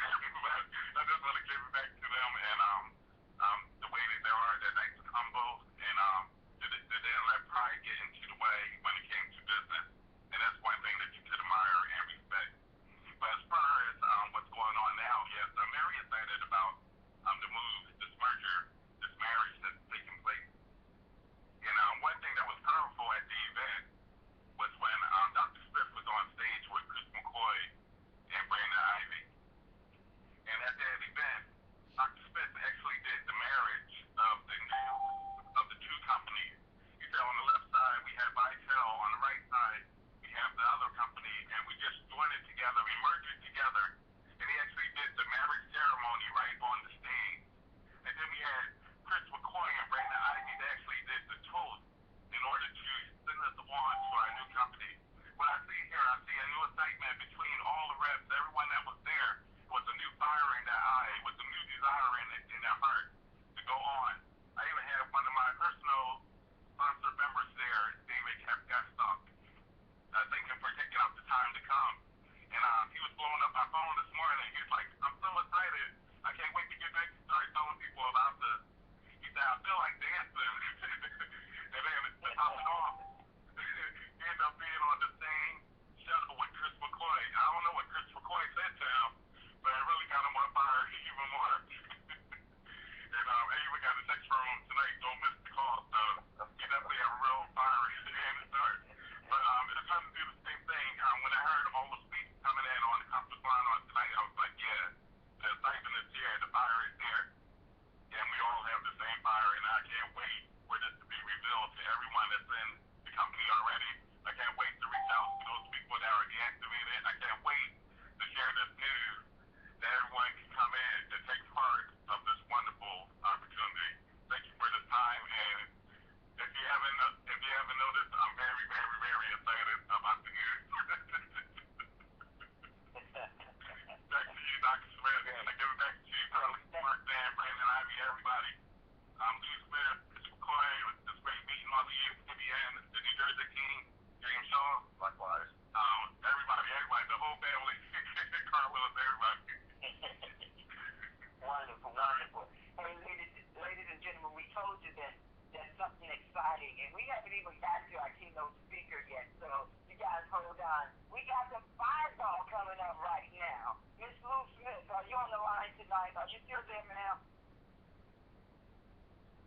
haven't even got to our keynote speaker yet, so you guys hold on. We got the fireball coming up right now. Miss Lou Smith, are you on the line tonight? Are you still there, ma'am?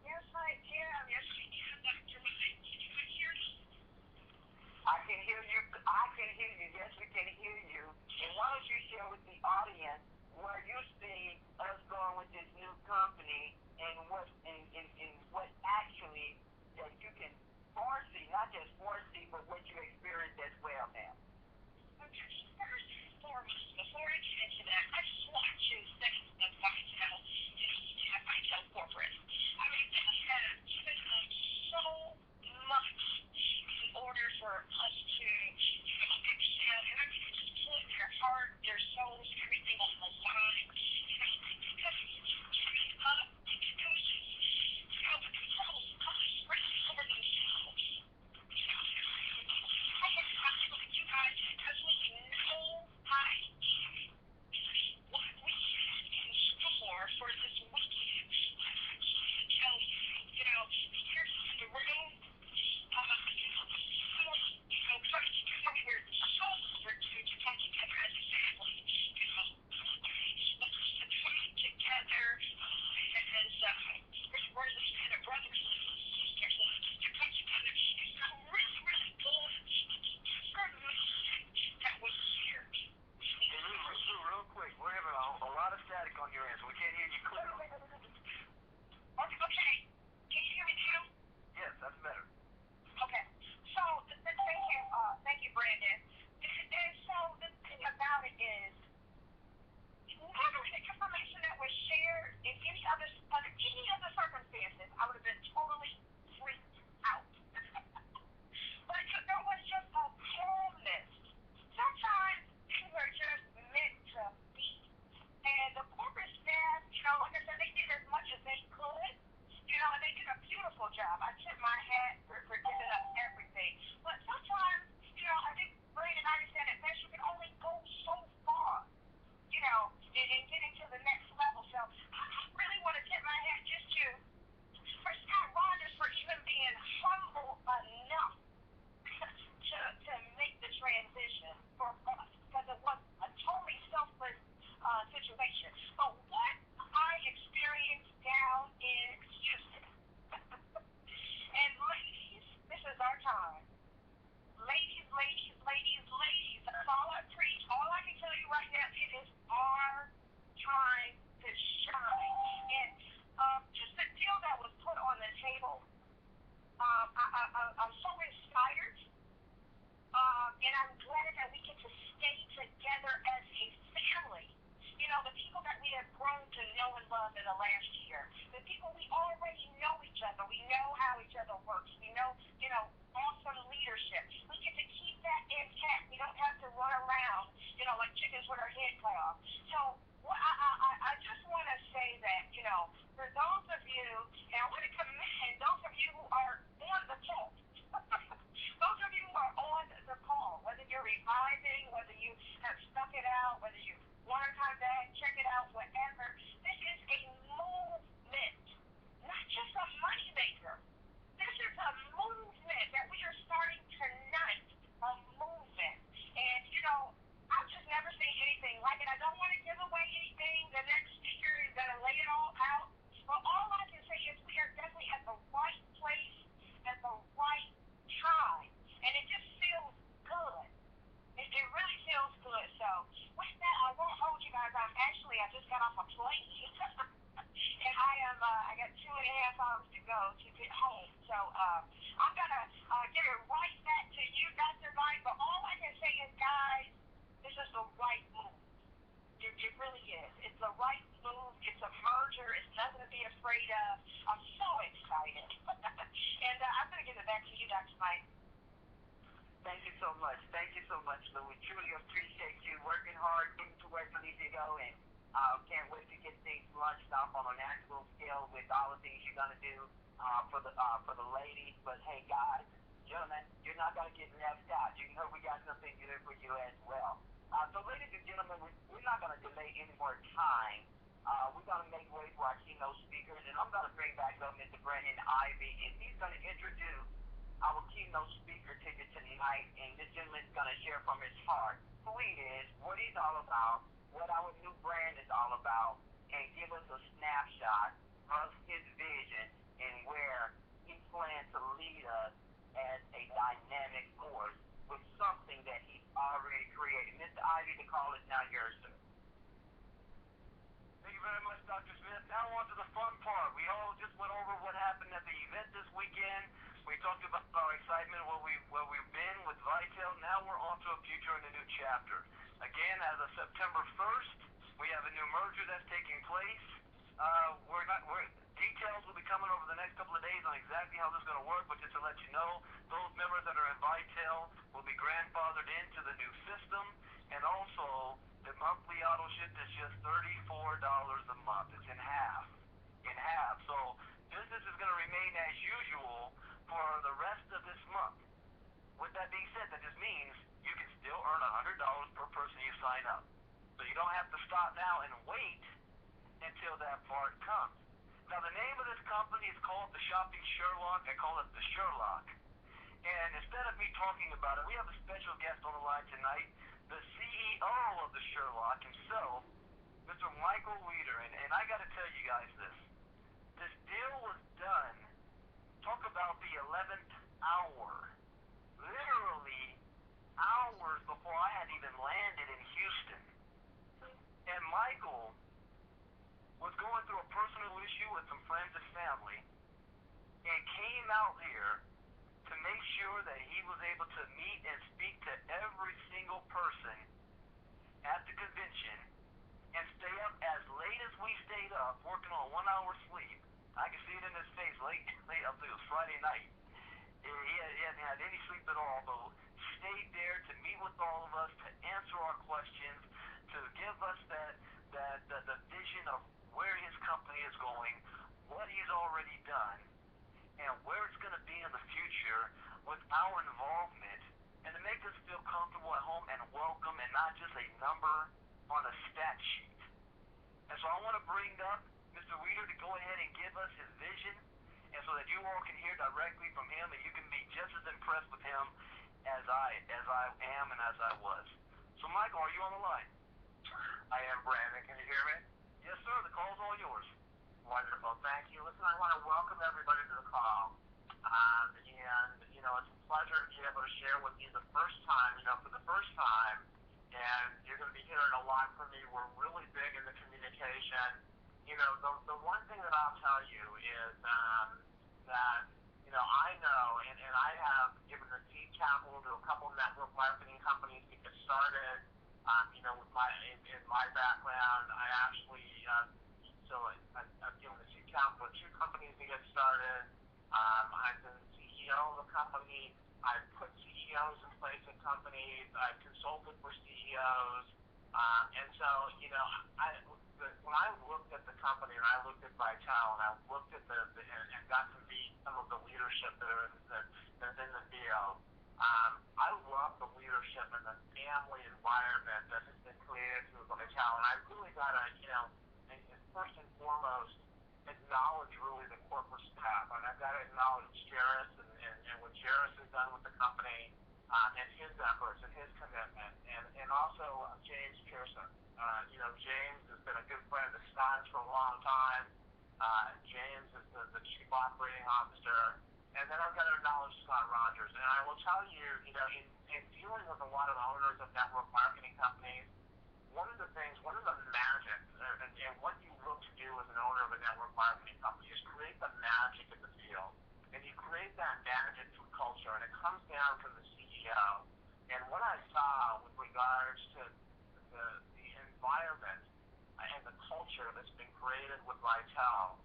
Yes, I am. Yes, I am, Dr. Mike. Can you hear me? I can hear you. I can hear you. Yes, we can hear you. And why don't you share with the audience where you see us going with this new company and what actually that you can foresee, not just foresee, but what you experience as well, ma'am. Okay, first and foremost, before I get into that, I just want to thank the Vitel, Vitel Corporate. I mean, they have given us so much in order for us to excel, and I mean, just put their heart, their souls, everything on the line. Because coming up, it was just, the controls really over themselves. I have to like you guys, absolutely no idea what we have in store for this weekend. I can't tell you, here in the room, coming together, we're so eager to come together as a family, let's come together as we're kind of brothers and sisters, to come together. It felt really, really good for me that was here. Hey, Lou, real quick, we're having a lot of static on your end, so we can't hear you clearly. Okay, can you hear me now? Yes, that's better. Okay, so thank you, Brandon. And so the thing about it is, whatever the information that was shared in under any other circumstances, I would have been totally freaked out. But there was just a calmness. Sometimes things are just meant to be. And the corporate staff, like I said, they did as much as they could. And they did a beautiful job. I tip my hat for giving up everything. But sometimes, I think Brandon understand that best you can only go so far, in getting to the next level. So I really want to tip my hat just for Scott Rogers for even being humble enough to make the transition for us, because it was a totally selfless situation. But what I experienced down in Houston, and ladies, this is our time. Ladies, that's all I preach. All I can tell you right now, it is our time to shine. And just the deal that was put on the table, I'm so inspired. And I'm glad that we get to stay together as a family. The people that we have grown to know and love in the last year, the people we already know each other. We know how each other works. We know, awesome leadership. We get to keep that intact. We don't have to run around, like chickens with our head cut off. So I just want to say that, for those of you, and I want to commend those of you who are on the call. Those of you who are on the call, whether you're reviving, whether you have stuck it out, whether you want to come back, check it out, whatever. This is a movement, not just a money maker. This is a movement that we are starting tonight, a movement. And, I've just never seen anything like it. I don't want to give away anything. The next speaker is going to lay it all out. But all I can say is we are definitely at the right place at the right time. And it just feels good. It really feels good. So with that, I won't hold you guys. I just got off a plane. And I got 2.5 hours to go to get home. So I'm going to give it right back to you, Dr. Mike. But all I can say is, guys, this is the right move. It really is. It's the right move. It's a merger. It's nothing to be afraid of. I'm so excited. And I'm going to give it back to you, Dr. Mike. Thank you so much. Thank you so much, Lou. We truly appreciate you working hard, getting to where you need to go, and can't wait to get things launched off on a national scale with all the things you're gonna do for the ladies. But hey, guys, gentlemen, you're not gonna get left out. You know we got something good for you as well. So, ladies and gentlemen, we're not gonna delay any more time. We're gonna make way for our keynote speakers, and I'm gonna bring back up Mr. Brandon Ivy, and he's gonna introduce our keynote speaker ticket tonight, and this gentleman's going to share from his heart who he is, what he's all about, what our new brand is all about, and give us a snapshot of his vision and where he plans to lead us as a dynamic force with something that he's already created. Mr. Ivy, the call is now yours, sir. Thank you very much, Dr. Smith. Now on to the fun part. We all just went over what happened at the event this weekend. We talked about our excitement, where we've been with Vitel. Now we're on to a future and a new chapter. Again, as of September 1st, we have a new merger that's taking place. Details will be coming over the next couple of days on exactly how this is going to work, but just to let you know, those members that are in Vitel will be grandfathered into the new system, and also the monthly auto ship is just $34 a month. It's in half. So business is going to remain as usual for the rest of this month. With that being said, that just means you can still earn $100 per person you sign up. So you don't have to stop now and wait until that part comes. Now the name of this company is called the Shopping Sherlock. I call it the Sherlock. And instead of me talking about it, we have a special guest on the line tonight, the CEO of the Sherlock himself, Mr. Michael Weeder. And I got to tell you guys this. This deal was done, talk about the 11th hour, literally hours before I had even landed in Houston. And Michael was going through a personal issue with some friends and family and came out here to make sure that he was able to meet and speak to every single person at the convention and stay up as late as we stayed up, working on 1 hour sleep. I could see it in his face late up to it was Friday night. He hadn't had any sleep at all, but stayed there to meet with all of us, to answer our questions, to give us the vision of where his company is going, what he's already done, and where it's going to be in the future with our involvement, and to make us feel comfortable at home and welcome and not just a number on a stat sheet. And so I want to bring up Mr. Weeder to go ahead and give us his vision, and so that you all can hear directly from him and you can be just as impressed with him as I am and as I was. So Michael, are you on the line? I am, Brandon. Can you hear me? Yes, sir. The call's all yours. Wonderful. Thank you. Listen, I want to welcome everybody to the call. It's a pleasure to be able to share with you the first time, for the first time, and you're going to be hearing a lot from me. We're really big in the communication. The one thing that I'll tell you is that, I know, and I have given the seed capital to a couple of network marketing companies to get started. With in my background, I actually, I've given the seed capital to 2 companies to get started. I've been CEO of a company. I've put CEOs in place at companies. I've consulted for CEOs. When I looked at the company and I looked at Vitel and I looked at and got to meet some of the leadership that's in the field, I love the leadership and the family environment that has been created through Vitel. And I really got to, first and foremost, acknowledge really the corporate staff. And I've got to acknowledge Jairus and what Jairus has done with the company and his efforts and his commitment. And also James Pearson. James has been a good friend of Scott's for a long time. James is the chief operating officer. And then I've got to acknowledge Scott Rogers. And I will tell you, in dealing with a lot of owners of network marketing companies, one of the magic, and what you look to do as an owner of a network marketing company is create the magic in the field. And you create that magic through culture, and it comes down from the CEO. And what I saw with regards to the environment and the culture that's been created with Vitel,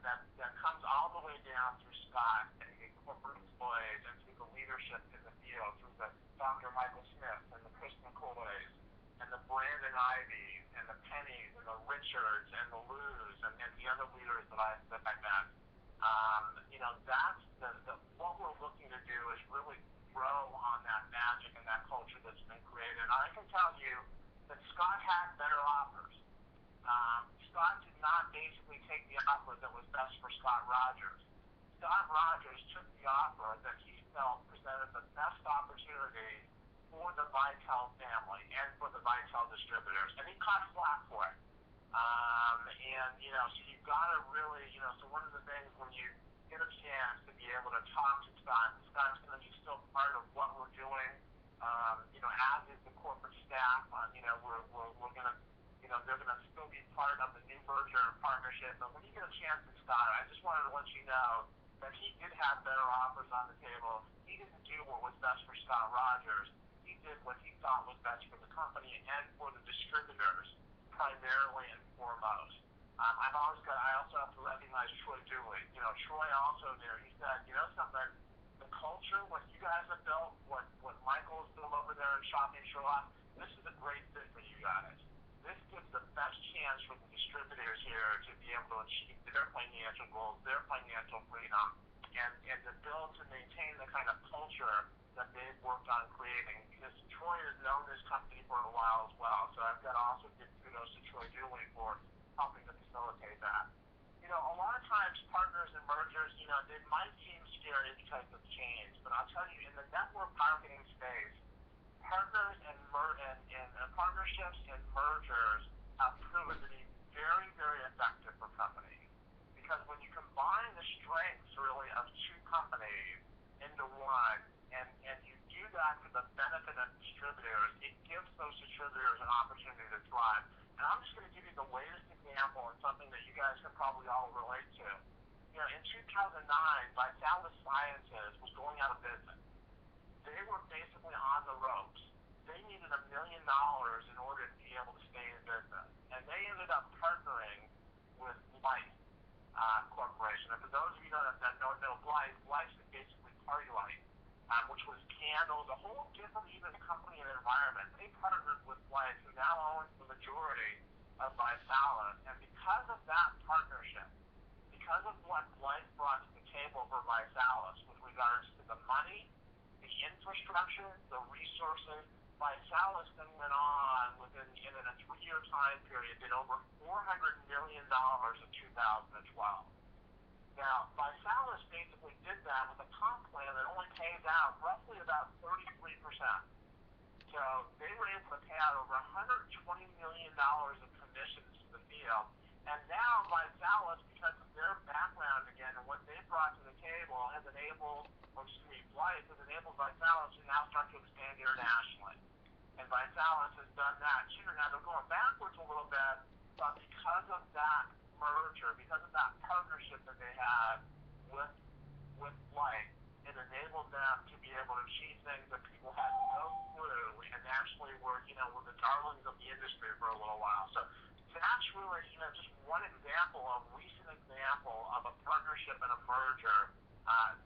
that comes all the way down through Scott and the corporate employees and through the leadership in the field, through the Dr. Michael Smith and the Chris McCoys and the Brandon Ivies and the Pennies and the Richards and the Lou's and the other leaders that I met. That's what we're looking to do is really grow on that magic and that culture that's been created. And I can tell you that Scott had better offers. Scott did not basically take the offer that was best for Scott Rogers. Scott Rogers took the offer that he felt presented the best opportunity for the Vital family and for the Vital distributors, and he caught flack for it. And, so you've got to really, so one of the things when you get a chance to be able to talk to Scott, and Scott's going to be still part of what we're doing, as is the corporate staff. We're going to, they're going to still be part of the new merger partnership. But when you get a chance to Scott, I just wanted to let you know that he did have better offers on the table. He didn't do what was best for Scott Rogers. He did what he thought was best for the company and for the distributors, primarily and foremost. I also have to recognize Troy Dooley. Troy also knew. He said, something, the culture, what you guys have built, what Michael's built over there in Shopping Sherlock, this is a great fit for you guys. This gives the best chance for the distributors here to be able to achieve their financial goals, their financial freedom, and to build, to maintain the kind of culture that they've worked on creating. Because Troy has known this company for a while as well, so I've got to also give kudos to Troy Dooley for helping to facilitate that. A lot of times partners and mergers, they might seem scary because of change, but I'll tell you, in the network marketing space, partners and partnerships and mergers have proven to be very, very effective for companies. Because when you combine the strengths, really, of two companies into one, and you do that for the benefit of distributors, it gives those distributors an opportunity to thrive. And I'm just going to give you the latest example and something that you guys can probably all relate to. In 2009, Vitalis Sciences was going out of business. They were basically on the ropes. They needed $1 million in order to be able to stay in business. And they ended up partnering with Life Corporation. And for those of you that don't know Life is basically Party Life, which was candles, a whole different even company and environment. They partnered with Life, who now owns the majority of Vitalis. And because of that partnership, because of what Life brought to the table for Vitalis with regards to the money, the infrastructure, the resources, Vitalis then went on in a 3-year time period, did over $400 million in 2012. Now, Vitalis basically did that with a comp plan that only pays out roughly about 33%. So they were able to pay out over $120 million of commissions to the field. And now Vitalis, because of their background again and what they brought to the table, has enabled, Life has enabled Vitalis to now start to expand internationally. And Vitalis has done that too. Now they're going backwards a little bit, but because of that merger, because of that partnership that they had with Life, it enabled them to be able to achieve things that people had no clue, and actually were the darlings of the industry for a little while. So that's really, just one example, a recent example of a partnership and a merger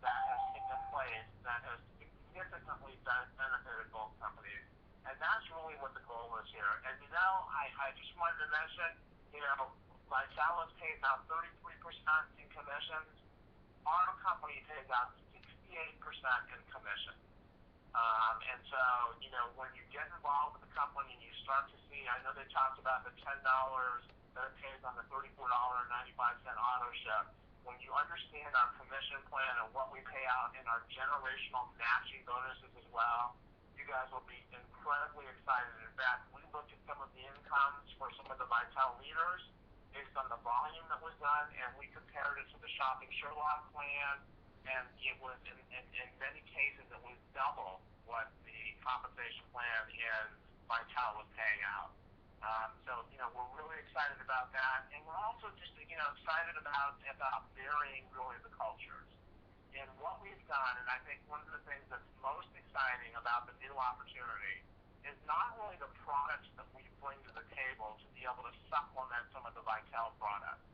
that has taken place that has significantly benefited both companies. And that's really what the goal is here. And I just wanted to mention, Vitalis pays out 33% in commissions. Our company pays out 68% in commission. And so, when you get involved with the company and you start to see, I know they talked about the $10 that it pays on the $34.95 auto ship. When you understand our commission plan and what we pay out in our generational matching bonuses as well, you guys will be incredibly excited. In fact, we looked at some of the incomes for some of the Vital leaders based on the volume that was done, and we compared it to the Shopping Sherlock plan, and it was, in many cases, it was double what the compensation plan in Vital was paying out. So, we're really excited about that, and we're also just, excited about varying really the cultures. And what we've done, and I think one of the things that's most exciting about the new opportunity is not only the products that we bring to the table to be able to supplement some of the Vital products,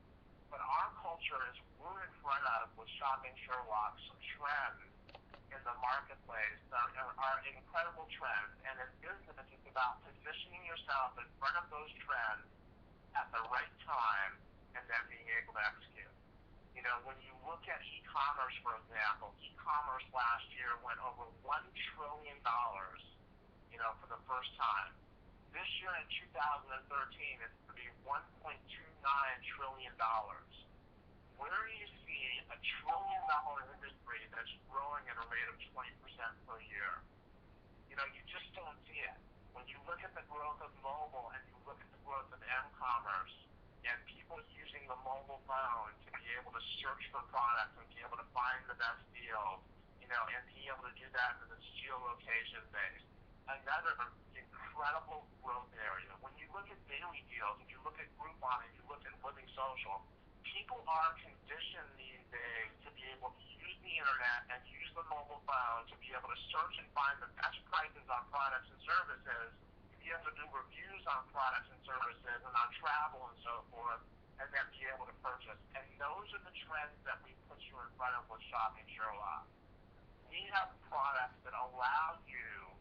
but our culture is we're in front of, with Shopping Sherlock, some trends in the marketplace that are incredible trends. And in business, it's about positioning yourself in front of those trends at the right time and then being able to execute. When you look at e-commerce, for example, e-commerce last year went over $1 trillion, for the first time. This year in 2013, it's going to be $1.29 trillion. Where do you see a a $1 trillion industry that's growing at a rate of 20% per year. You know, you just don't see it. When you look at the growth of mobile and you look at the growth of m-commerce and people using the mobile phone to be able to search for products and be able to find the best deals, you know, and be able to do that because it's geolocation based. Another incredible growth area. When you look at daily deals, and you look at Groupon, and you look at Living Social, people are conditioned these days to be able to use the internet and use the mobile phone to be able to search and find the best prices on products and services, to be able to do reviews on products and services and on travel and so forth, and then be able to purchase. And those are the trends that we put you in front of with Shopping Sherlock. We have products that allow you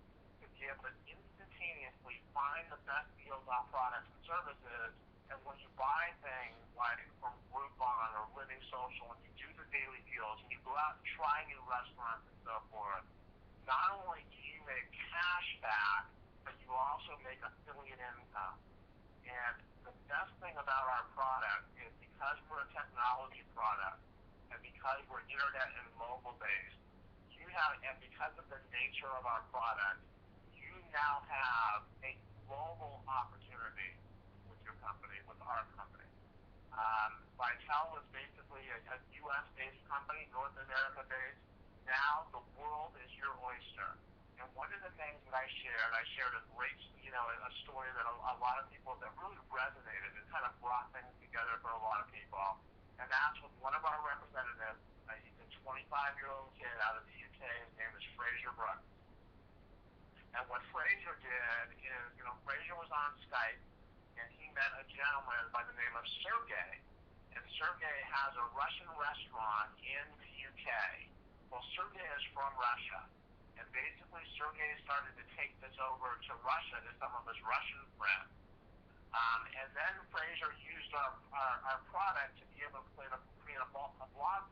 to be able to instantaneously find the best deals on products and services. And when you buy things like from Groupon or Living Social and you do the daily deals and you go out and try new restaurants and so forth, not only do you make cash back, but you also make affiliate income. And the best thing about our product is because we're a technology product and because we're internet and mobile based, and because of the nature of our product, you now have a global opportunity with your company, with our company. Vital is basically a U.S.-based company, North America-based. Now the world is your oyster. And one of the things that I shared a great, a story that a lot of people, that really resonated and kind of brought things together for a lot of people. And that's with one of our representatives. He's a 25-year-old kid out of the UK. His name is Fraser Brooks. And what Fraser did is, Fraser was on Skype, and he met a gentleman by the name of Sergey. And Sergey has a Russian restaurant in the UK. Well, Sergey is from Russia. And basically, Sergey started to take this over to Russia to some of his Russian friends. And then Fraser used our product to be able to create a blog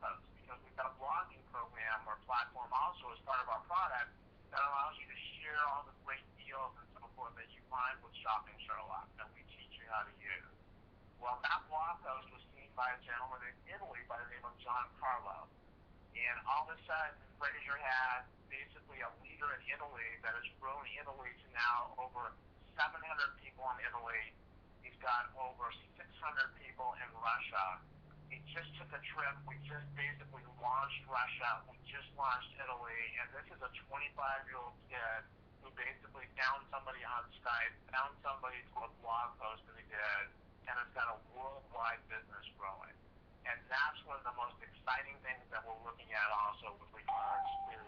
post, because we've got a blogging program or platform also as part of our product that allows you to share all the great deals and so forth that you find with Shopping Sherlock that we teach you how to use. Well, that blog post was seen by a gentleman in Italy by the name of John Carlo. And all of a sudden, Fraser had basically a leader in Italy that has grown Italy to now over 700 people in Italy. He's got over 600 people in Russia. He just took a trip. We just basically launched Russia. We just launched Italy. And this is a 25-year-old kid who basically found somebody on Skype, found somebody through a blog post that he did, and has got a worldwide business growing. And that's one of the most exciting things that we're looking at also with regards to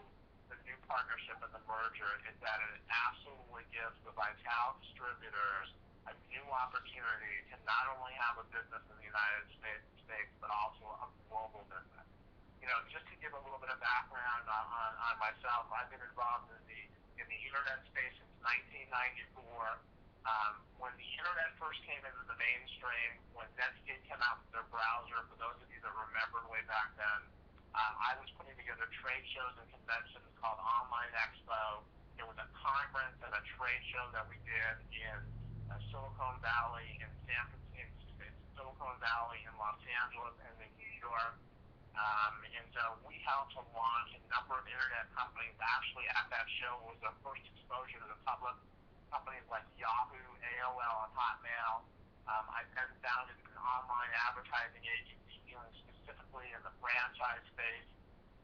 the new partnership and the merger, is that it absolutely gives the Vital distributors a new opportunity to not only have a business in the United States, but also a global business. Just to give a little bit of background on myself, I've been involved in the internet space since 1994. When the internet first came into the mainstream, when Netscape came out with their browser, for those of you that remember way back then, I was putting together trade shows and conventions called Online Expo. It was a conference and a trade show that we did in Silicon Valley in Silicon Valley in Los Angeles and in New York. And so we helped to launch a number of internet companies. Actually, at that show was the first exposure to the public. Companies like Yahoo, AOL, and Hotmail. I then founded an online advertising agency dealing specifically in the franchise space.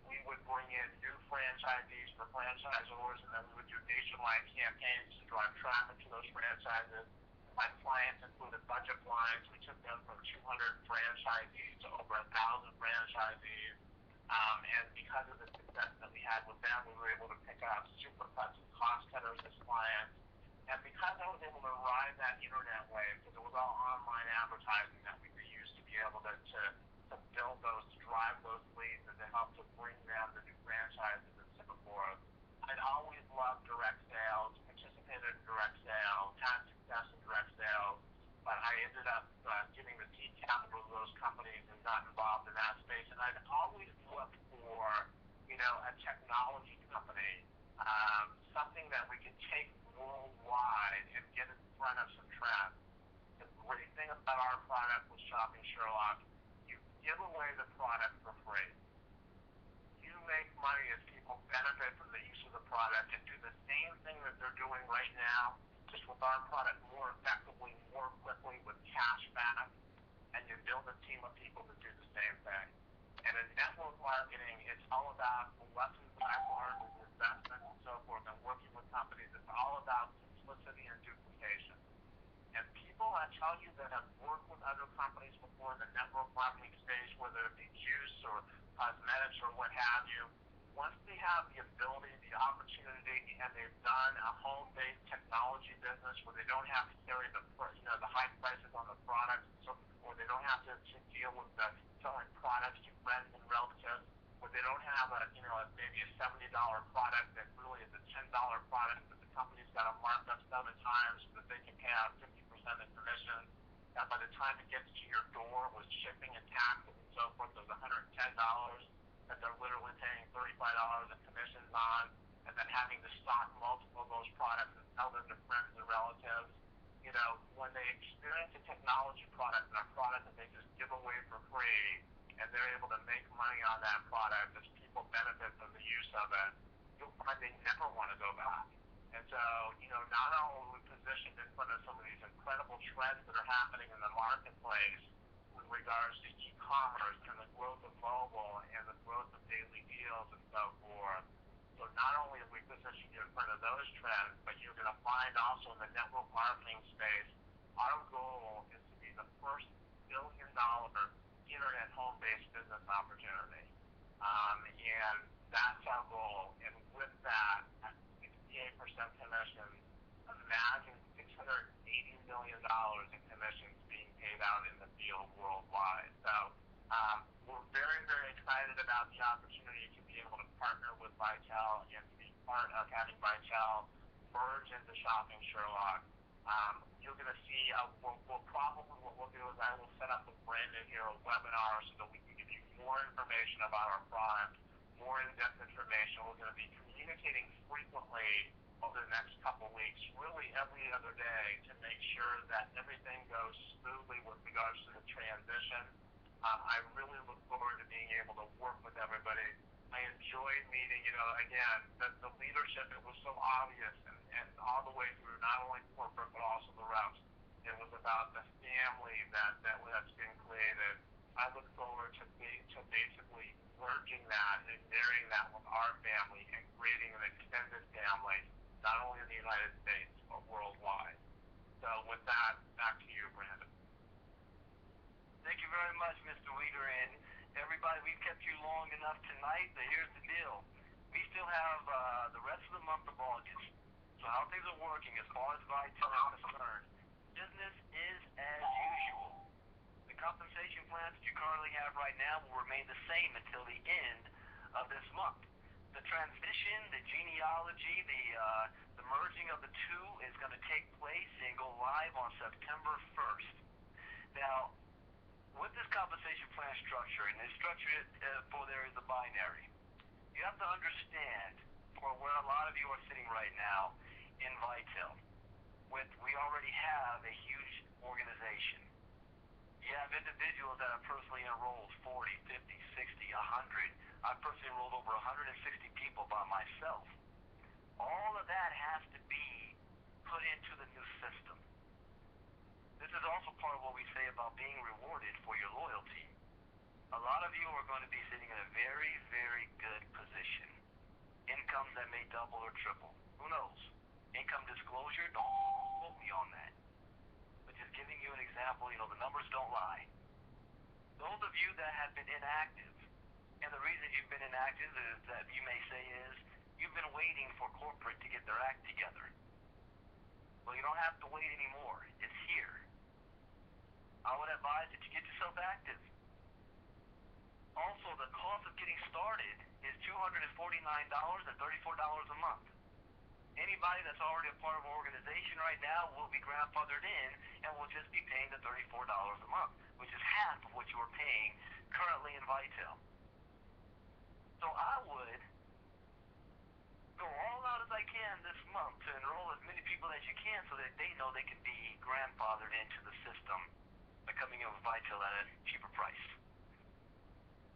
We would bring in new franchisees for franchisors, and then we would do nationwide campaigns to drive traffic to those franchises. My clients included Budget Blinds. We took them from 200 franchisees to over 1,000 franchisees. And because of the success that we had with them, we were able to pick up Supercuts and Cost Cutters as clients. And because I was able to ride that internet wave, because it was all online advertising that we could use to be able to build those, to drive those leads, and to help to bring them the new franchises and so forth. I'd always loved direct sales, participated in direct sales, had success in direct sales, but I ended up giving the seed capital to those companies and got involved in that space. And I'd always looked for, a technology company, something that we could take worldwide and get in front of some trends. The great thing about our product with Shopping Sherlock, you give away the product for free. make money as people benefit from the use of the product and do the same thing that they're doing right now, just with our product more effectively, more quickly, with cash back, and you build a team of people that do the same thing. And in network marketing, it's all about the lessons that I've learned in investments and so forth, and working with companies. It's all about simplicity and duplication. And people, I tell you, that have worked with other companies before in the network marketing space, whether it be juice or cosmetics or what have you, once they have the ability, the opportunity, and they've done a home-based technology business where they don't have to carry the high prices on the products, or they don't have to deal with the selling products to friends and relatives, where they don't have maybe a $70 product that really is a $10 product that the company's got to mark up 7 times so that they can pay out 50% in commissions. And by the time it gets to your door with shipping and taxes and so forth, there's $110 that they're literally paying $35 in commissions on, and then having to stock multiple of those products and sell them to friends and relatives. When they experience a technology product and a product that they just give away for free, and they're able to make money on that product as people benefit from the use of it, you'll find they never want to go back. And so, not only are we positioned in front of some of these incredible trends that are happening in the marketplace with regards to e-commerce and the growth of mobile and the growth of daily deals and so forth. So not only are we positioned in front of those trends, but you're going to find also in the network marketing space, our goal is to be the first billion-dollar internet home-based business opportunity. And that's our goal. And with that, at 68% commissions, imagine $680 million in commissions being paid out in the field worldwide. So we're very, very excited about the opportunity to be able to partner with Vitel and to be part of having Vitel merge into Shopping Sherlock. You're going to see, what we'll do is I will set up with Brandon here a webinar so that we can give you more information about our product, more in-depth information. We're going to be communicating frequently over the next couple weeks, really every other day, to make sure that everything goes smoothly with regards to the transition. I really look forward to being able to work with everybody. I enjoyed meeting, again, the leadership. It was so obvious, and all the way through, not only corporate, but also the reps. It was about the family that's been created. I look forward to basically merging that and marrying that with our family and creating an extended family, not only in the United States, but worldwide. So with that, back to you, Brandon. Thank you very much, Mr. Weeder. And everybody, we've kept you long enough tonight, but here's the deal. We still have the rest of the month of August. So how things are working as far as Vitel is concerned, business is as usual. The compensation plans that you currently have right now will remain the same until the end of this month. The transition, the genealogy, the merging of the two is going to take place and go live on September 1st. Now, with this compensation plan structure, and it's structured for there is a binary, you have to understand for where a lot of you are sitting right now in Vitel, we already have a huge organization. You have individuals that are personally enrolled, 40, 50, 60, 100. I've personally enrolled over 160 people by myself. All of that has to be put into the new system. This is also part of what we say about being rewarded for your loyalty. A lot of you are going to be sitting in a very, very good position. Incomes that may double or triple. Who knows? Income disclosure, don't quote me on that. But just giving you an example, the numbers don't lie. Those of you that have been inactive, and the reason you've been inactive is that you may say is, you've been waiting for corporate to get their act together. Well, you don't have to wait anymore. It's here. I would advise that you get yourself active. Also, the cost of getting started is $249 and $34 a month. Anybody that's already a part of an organization right now will be grandfathered in and will just be paying the $34 a month, which is half of what you are paying currently in Vitel. So I would go all out as I can this month to enroll as many people as you can so that they know they can be grandfathered into the system by coming in with Vitel at a cheaper price.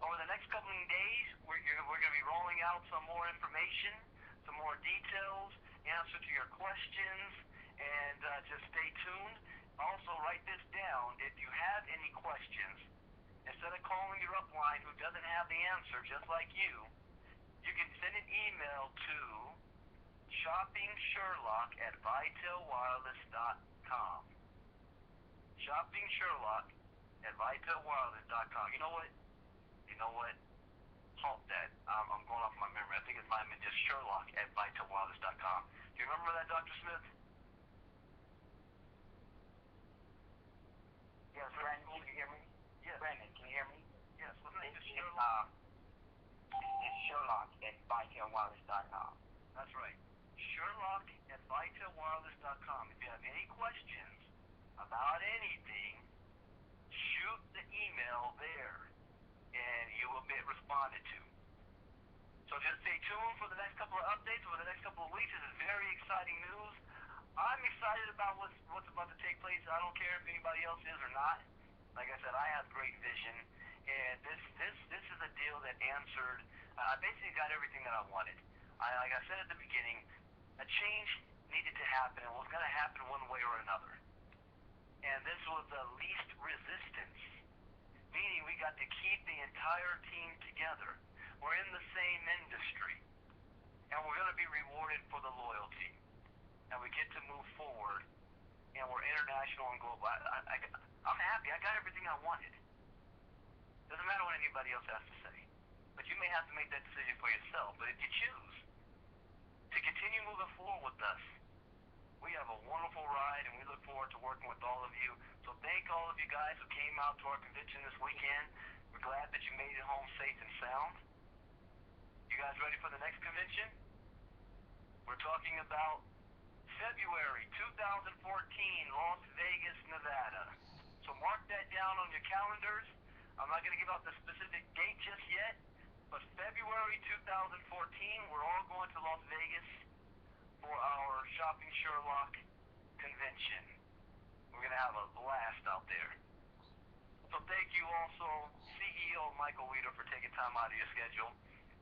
Over the next couple of days, we're going to be rolling rolling out some more information, some more details, answer to your questions, and just stay tuned. Also, write this down. If you have any questions, instead of calling your upline who doesn't have the answer, just like you can send an email to shoppingsherlock@vitelwireless.com. shoppingsherlock@vitelwireless.com. You know what? Halt that. I'm going off my memory. I think it might have been just Sherlock@vitelwireless.com. Do you remember that, Dr. Smith? Yes, Brandon, can you hear me? Yes. Brandon, can you hear me? Yes. Wasn't it just It's, Sherlock? it's Sherlock@vitelwireless.com. That's right. Sherlock@vitelwireless.com. If you have any questions about anything, shoot the email there, and you will get responded to. So just stay tuned for the next couple of updates over the next couple of weeks. This is very exciting news. I'm excited about what's about to take place. I don't care if anybody else is or not. Like I said, I have great vision, and this is a deal that answered. I basically got everything that I wanted. Like I said at the beginning, a change needed to happen, and it was going to happen one way or another. And this was the least resistance, meaning we got to keep the entire team together. We're in the same industry, and we're going to be rewarded for the loyalty. And we get to move forward, and we're international and global. I'm happy. I got everything I wanted. Doesn't matter what anybody else has to say. But you may have to make that decision for yourself. But if you choose to continue moving forward with us, we have a wonderful ride, and we look forward to working with all of you. So thank all of you guys who came out to our convention this weekend. We're glad that you made it home safe and sound. You guys ready for the next convention? We're talking about February 2014, Las Vegas, Nevada. So mark that down on your calendars. I'm not going to give out the specific date just yet, but February 2014, we're all going to Las Vegas for our Shopping Sherlock convention. We're going to have a blast out there. So thank you also, CEO Michael Weeder, for taking time out of your schedule,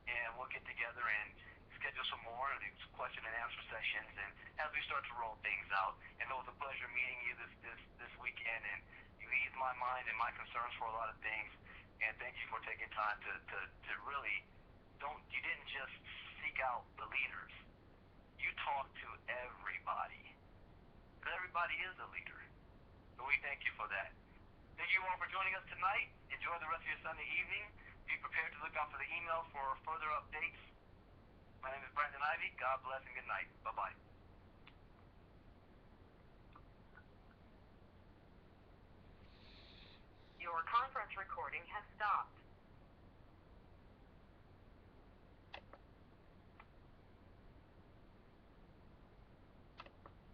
and we'll get together and schedule some more of these question and answer sessions, and as we start to roll things out. And it was a pleasure meeting you this weekend, and you eased my mind and my concerns for a lot of things. And thank you for taking time to really you didn't just seek out the leaders. You talked to everybody. Because everybody is a leader. So we thank you for that. Thank you all for joining us tonight. Enjoy the rest of your Sunday evening. Be prepared to look out for the email for further updates. My name is Brandon Ivy. God bless and good night. Bye-bye. Your conference recording has stopped.